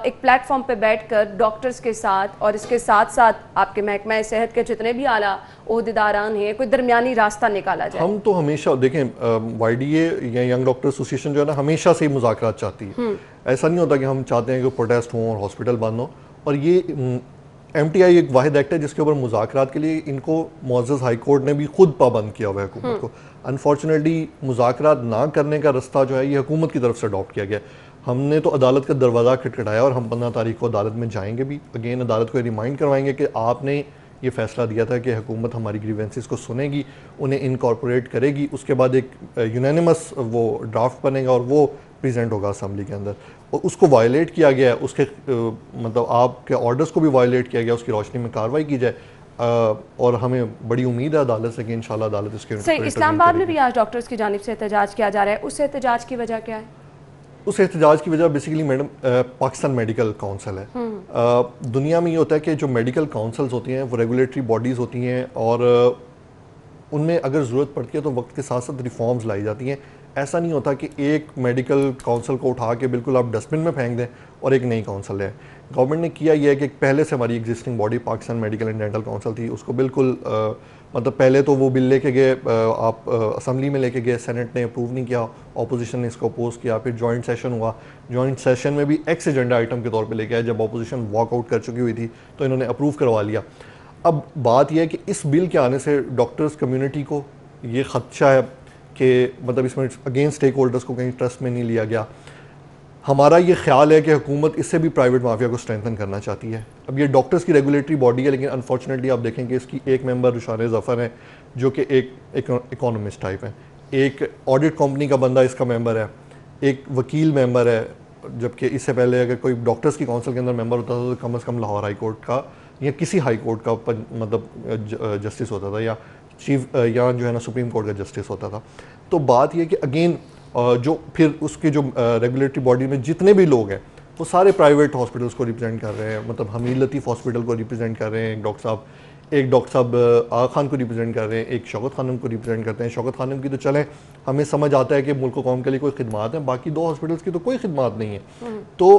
एक प्लेटफॉर्म पे बैठकर डॉक्टर्स के साथ और इसके साथ साथ आपके महकमा सेहत के जितने भी आला ओहदेदारान हैं, कोई दरमियानी रास्ता निकाला जाए? हम तो हमेशा देखें YDA या यंग डॉक्टर एसोसिएशन जो है ना, हमेशा से मुज़ाकरात चाहती है। ऐसा नहीं होता कि हम चाहते हैं कि प्रोटेस्ट हों और हॉस्पिटल बंद हो। और ये MTI एक वाहिद एक्ट है जिसके ऊपर मुज़ाकरात के लिए इनको मुअज़्ज़ज़ हाई कोर्ट ने भी खुद पाबंद किया हुआ है हुकूमत को। अनफॉर्चुनेटली मुज़ाकरात ना करने का रास्ता जो है ये हुकूमत की तरफ से अडॉप्ट किया गया। हमने तो अदालत का दरवाज़ा खटखटाया और हम 15 तारीख को अदालत में जाएंगे भी। अगेन अदालत को रिमाइंड करवाएंगे कि आपने ये फैसला दिया था कि हुकूमत हमारी ग्रीवेंसेस को सुनेगी, उन्हें इनकॉर्पोरेट करेगी, उसके बाद एक यूनानिमस वो ड्राफ्ट बनेगा और वो प्रेजेंट होगा असम्बली के अंदर। और उसको वायलेट किया गया है, उसके मतलब आपके ऑर्डर्स को भी वायलेट किया गया, उसकी रोशनी में कार्रवाई की जाए और हमें बड़ी उम्मीद है अदालत से कि इंशाल्लाह अदालत इसके सही। इस्लामाबाद में भी आज डॉक्टर्स की जानिब से एहतजाज किया जा रहा है, उस एहतजाज की वजह क्या है? उस एहतजाज की वजह basically madam Pakistan medical council है। दुनिया में ये होता है कि जो मेडिकल काउंसिल्स होती हैं वो रेगुलेटरी बॉडीज़ होती हैं और उनमें अगर ज़रूरत पड़ती है तो वक्त के साथ साथ रिफॉर्म्स लाई जाती हैं। ऐसा नहीं होता कि एक मेडिकल काउंसिल को उठा के बिल्कुल आप डस्टबिन में फेंक दें और एक नई काउंसिल है। गवर्नमेंट ने किया यह है कि पहले से हमारी existing body Pakistan medical and dental council थी, उसको बिल्कुल मतलब पहले तो वो बिल लेके गए, आप असम्बली में लेके गए, सेनेट ने अप्रूव नहीं किया, ऑपोजिशन ने इसको अपोज किया, फिर जॉइंट सेशन हुआ, जॉइंट सेशन में भी एक्स एजेंडा आइटम के तौर पे लेके आए। जब ऑपोजिशन वॉकआउट कर चुकी हुई थी तो इन्होंने अप्रूव करवा लिया। अब बात यह है कि इस बिल के आने से डॉक्टर्स कम्यूनिटी को ये खदशा है कि मतलब इसमें अगेन स्टेक होल्डर्स को कहीं ट्रस्ट में नहीं लिया गया। हमारा ये ख्याल है कि हुकूमत इससे भी प्राइवेट माफिया को स्ट्रेंथन करना चाहती है। अब ये डॉक्टर्स की रेगुलेटरी बॉडी है, लेकिन अनफॉर्चुनेटली आप देखेंगे इसकी एक मेंबर रुशान ज़फ़र हैं जो कि एक इकोनॉमिस्ट टाइप है, एक ऑडिट कंपनी का बंदा इसका मेंबर है, एक वकील मेंबर है, जबकि इससे पहले अगर कोई डॉक्टर्स की काउंसिल के अंदर मेंबर होता था तो कम अज़ कम लाहौर हाई कोर्ट का या किसी हाई कोर्ट का मतलब जस्टिस होता था या चीफ यहाँ जो है ना सुप्रीम कोर्ट का जस्टिस होता था। तो बात यह कि अगेन जो फिर उसके जो रेगुलेटरी बॉडी में जितने भी लोग हैं वो सारे प्राइवेट हॉस्पिटल्स को रिप्रेजेंट कर रहे हैं, मतलब हमीद लतीफ़ हॉस्पिटल को रिप्रेजेंट कर रहे हैं, एक डॉक्टर साहब आगा खान को रिप्रेजेंट कर रहे हैं, एक शौकत खानम को रिप्रेजेंट करते हैं। शौकत खानम की तो चलें हमें समझ आता है कि मुल्क व कौम के लिए कोई खिदमात है, बाकी 2 हॉस्पिटल्स की तो कोई खिदमात नहीं है। तो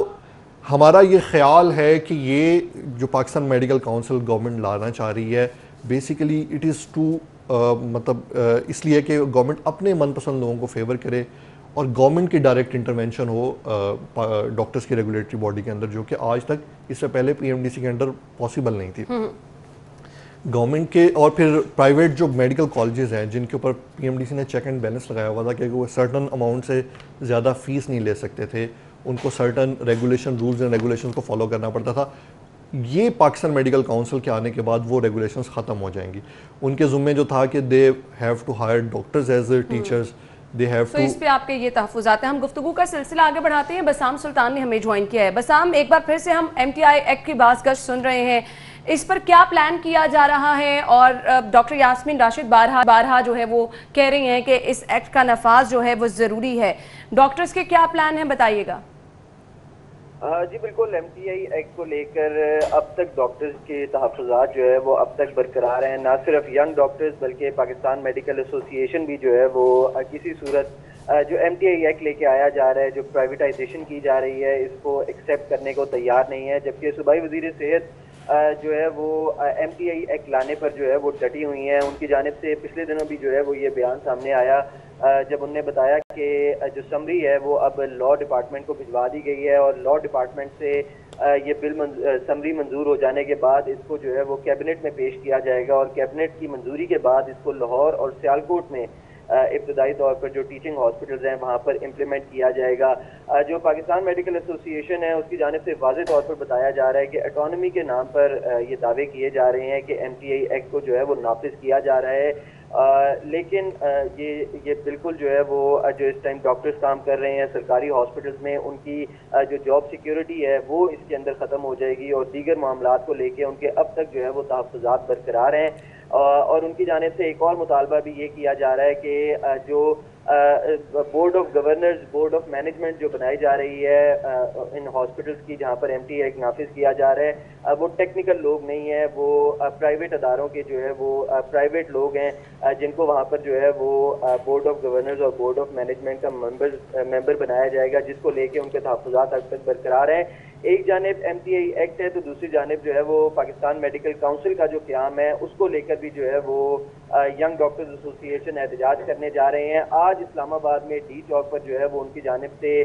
हमारा ये ख्याल है कि ये जो पाकिस्तान मेडिकल काउंसिल गवर्नमेंट लाना चाह रही है बेसिकली इट इज़ टू मतलब इसलिए कि गवर्नमेंट अपने मनपसंद लोगों को फेवर करे और गवर्नमेंट की डायरेक्ट इंटरवेंशन हो डॉक्टर्स की रेगुलेटरी बॉडी के अंदर, जो कि आज तक इससे पहले पीएमडीसी के अंदर पॉसिबल नहीं थी। गवर्नमेंट के और फिर प्राइवेट जो मेडिकल कॉलेजेस हैं जिनके ऊपर पीएमडीसी ने चेक एंड बैलेंस लगाया हुआ था कि वो सर्टन अमाउंट से ज़्यादा फीस नहीं ले सकते थे, उनको certain regulation rules and regulations को फॉलो करना पड़ता था। ये पाकिस्तान मेडिकल काउंसिल के आने के बाद वो रेगुलेशंस ख़त्म हो जाएंगी। उनके ज़ुम्मे जो था कि they have to hire doctors as teachers, they have to. इस पे आपके ये तहफ़्फ़ुज़ात हैं। हम गुफ्तगू का सिलसिला आगे बढ़ाते हैं। बसाम सुल्तान ने हमें ज्वाइन किया है। बसाम, एक बार फिर से हम MTI एक्ट की बाज़गश सुन रहे हैं, इस पर क्या प्लान किया जा रहा है? और डॉक्टर यास्मीन राशिद बारहा जो है वो कह रही हैं कि इस एक्ट का नफाज जो है वो ज़रूरी है। डॉक्टर्स के क्या प्लान हैं, बताइएगा। जी बिल्कुल, MTI एक्ट को लेकर अब तक डॉक्टर्स के तहफ़्फ़ुज़ात जो है वो अब तक बरकरार हैं। ना सिर्फ यंग डॉक्टर्स बल्कि पाकिस्तान मेडिकल एसोसिएशन भी जो है वो किसी सूरत जो MTI एक्ट लेके आया जा रहा है, जो प्राइवेटाइजेशन की जा रही है, इसको एक्सेप्ट करने को तैयार नहीं है। जबकि सूबाई वज़ीर सेहत जो है वो MTI एक्ट लाने पर जो है वो डटी हुई हैं। उनकी जानिब से पिछले दिनों भी जो है वो ये बयान सामने आया जब उन्होंने बताया कि जो समरी है वो अब लॉ डिपार्टमेंट को भिजवा दी गई है और लॉ डिपार्टमेंट से ये बिल समरी मंजूर हो जाने के बाद इसको जो है वो कैबिनेट में पेश किया जाएगा और कैबिनेट की मंजूरी के बाद इसको लाहौर और सियालकोट में इब्तदाई तौर पर जो टीचिंग हॉस्पिटल्स हैं वहाँ पर इम्प्लीमेंट किया जाएगा। जो पाकिस्तान मेडिकल एसोसिएशन है उसकी जानिब से वाज़ेह तौर पर बताया जा रहा है कि ऑटोनॉमी के नाम पर ये दावे किए जा रहे हैं कि MTI एक्ट को जो है वो नाफिज किया जा रहा है। लेकिन ये बिल्कुल जो है वो जो इस टाइम डॉक्टर्स काम कर रहे हैं सरकारी हॉस्पिटल्स में, उनकी जो जॉब सिक्योरिटी है वो इसके अंदर ख़त्म हो जाएगी और दीगर मामलात को लेके उनके अब तक जो है वो तहफ़्फ़ुज़ात बरकरार हैं। और उनकी जानिब से एक और मुतालबा भी ये किया जा रहा है कि जो board of governors, board of management जो बनाई जा रही है इन हॉस्पिटल्स की जहाँ पर MTI एक्ट नाफिज किया जा रहा है, वो टेक्निकल लोग नहीं है, वो प्राइवेट अदारों के जो है वो प्राइवेट लोग हैं जिनको वहाँ पर जो है वो बोर्ड ऑफ गवर्नर्स और बोर्ड ऑफ मैनेजमेंट का मेंबर बनाया जाएगा, जिसको लेके उनके तहफ़्फ़ुज़ात अब तक बरकरार हैं। एक जानिब MTI एक्ट है तो दूसरी जानिब जो है वो पाकिस्तान मेडिकल काउंसिल का जो क़याम है उसको लेकर भी जो है वो यंग डॉक्टर्स एसोसिएशन एहतजाज करने जा रहे हैं। आज इस्लामाबाद में D चौक पर जो है वो उनकी जानिब से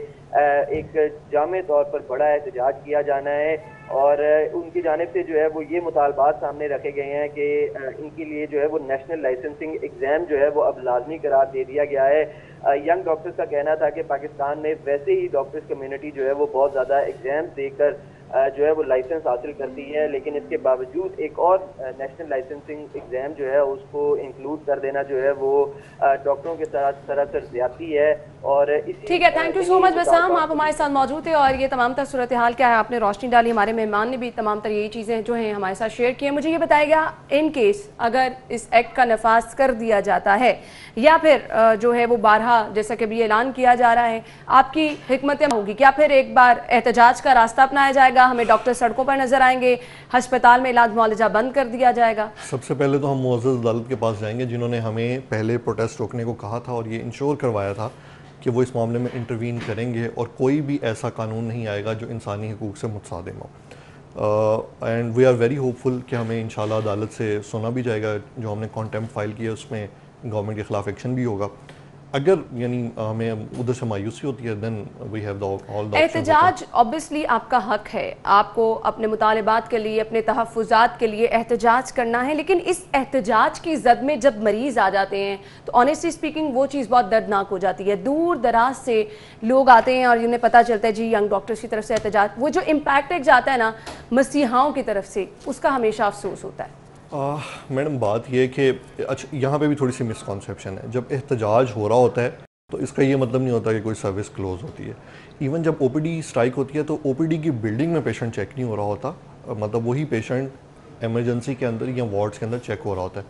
एक जामे तौर पर बड़ा एहतजाज किया जाना है और उनकी जानिब से जो है वो ये मुतालबात सामने रखे गए हैं कि इनके लिए जो है वो नेशनल लाइसेंसिंग एग्ज़ाम जो है वो अब लाजमी करार दे दिया गया है। यंग डॉक्टर्स का कहना था कि पाकिस्तान में वैसे ही डॉक्टर्स कम्युनिटी जो है वो बहुत ज़्यादा एग्ज़ाम देकर जो है वो लाइसेंस हासिल करती है, लेकिन इसके बावजूद एक और नेशनल लाइसेंसिंग एग्ज़ाम जो है उसको इंक्लूड कर देना जो है वो डॉक्टरों के साथ सरासर ज़्यादती है। और ठीक है, thank you so much Bassam, आप हमारे साथ मौजूद थे और ये तमाम तर सूरत हाल क्या है आपने रोशनी डाली। हमारे मेहमान ने भी तमाम तर यही चीज़ें जो हैं हमारे साथ शेयर की हैं। मुझे ये बताएगा, इन केस अगर इस एक्ट का नफाज कर दिया जाता है या फिर जो है वो बारहा जैसा कि अभी ऐलान किया जा रहा है, आपकी हिकमत होगी क्या? फिर एक बार एहतजाज का रास्ता अपनाया जाएगा, हमें डॉक्टर सड़कों पर नजर आएंगे, अस्पताल में इलाज मुआलजा बंद कर दिया जाएगा? सबसे पहले तो हम मुअज़्ज़ज़ अदालत के पास जाएंगे जिन्होंने हमें पहले प्रोटेस्ट रोकने को कहा था और ये इंश्योर करवाया था कि वो इस मामले में इंटरवीन करेंगे और कोई भी ऐसा कानून नहीं आएगा जो इंसानी हकूक़ से मुतसादिम हो। And we are very hopeful कि हमें इंशाल्लाह अदालत से सुना भी जाएगा, जो हमने कॉन्टेम्प्ट फाइल किया उसमें गवर्नमेंट के ख़िलाफ़ एक्शन भी होगा। अगर यानी हमें उधर से मायूसी होती है then we have all the एहतजाज ऑब्वियसली आपका हक है, आपको अपने मुतालिबात के लिए, अपने तहफ़्फ़ुज़ात के लिए एहतजाज करना है, लेकिन इस एहतजाज की जद में जब मरीज़ आ जाते हैं तो ऑनेस्टली स्पीकिंग वो चीज़ बहुत दर्दनाक हो जाती है। दूर दराज से लोग आते हैं और इन्हें पता चलता है जी यंग डॉक्टर्स की तरफ से एहतजाज, वो जो इम्पैक्ट एक जाता है ना मसीहाओं की तरफ से, उसका हमेशा अफसोस होता है। मैडम बात यह कि अच्छा यहाँ पे भी थोड़ी सी मिसकॉन्सेप्शन है। जब एहतजाज हो रहा होता है तो इसका ये मतलब नहीं होता कि कोई सर्विस क्लोज होती है। इवन जब OPD स्ट्राइक होती है तो OPD की बिल्डिंग में पेशेंट चेक नहीं हो रहा होता, मतलब वही पेशेंट एमरजेंसी के अंदर या वार्ड्स के अंदर चेक हो रहा होता है।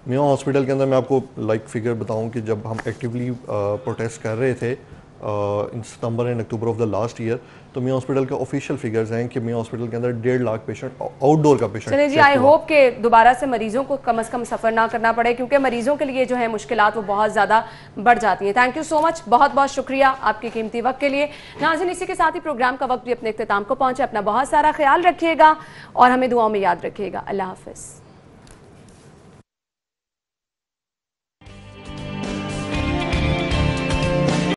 मियां हॉस्पिटल के अंदर मैं आपको फिगर बताऊं कि जब हम एक्टिवली प्रोटेस्ट कर रहे थे in September and October of the last year, तो मियां हॉस्पिटल के ऑफिशियल फिगर्स हैं कि मियां हॉस्पिटल के अंदर 1.5 लाख पेशेंट आउटडोर का पेशेंट। चलिए जी, आई होप कि दोबारा से मरीजों को कम से कम सफ़र ना करना पड़े, क्योंकि मरीजों के लिए जो है मुश्किलात वो बहुत ज़्यादा बढ़ जाती हैं। थैंक यू सो मच, बहुत बहुत शुक्रिया आपके कीमती वक्त के लिए। नाज़रीन, इसी के साथ ही प्रोग्राम का वक्त भी अपने इख्तिताम को पहुँचे। अपना बहुत सारा ख्याल रखिएगा और हमें दुआओं में याद रखिएगा। अल्लाह हाफ़िज़।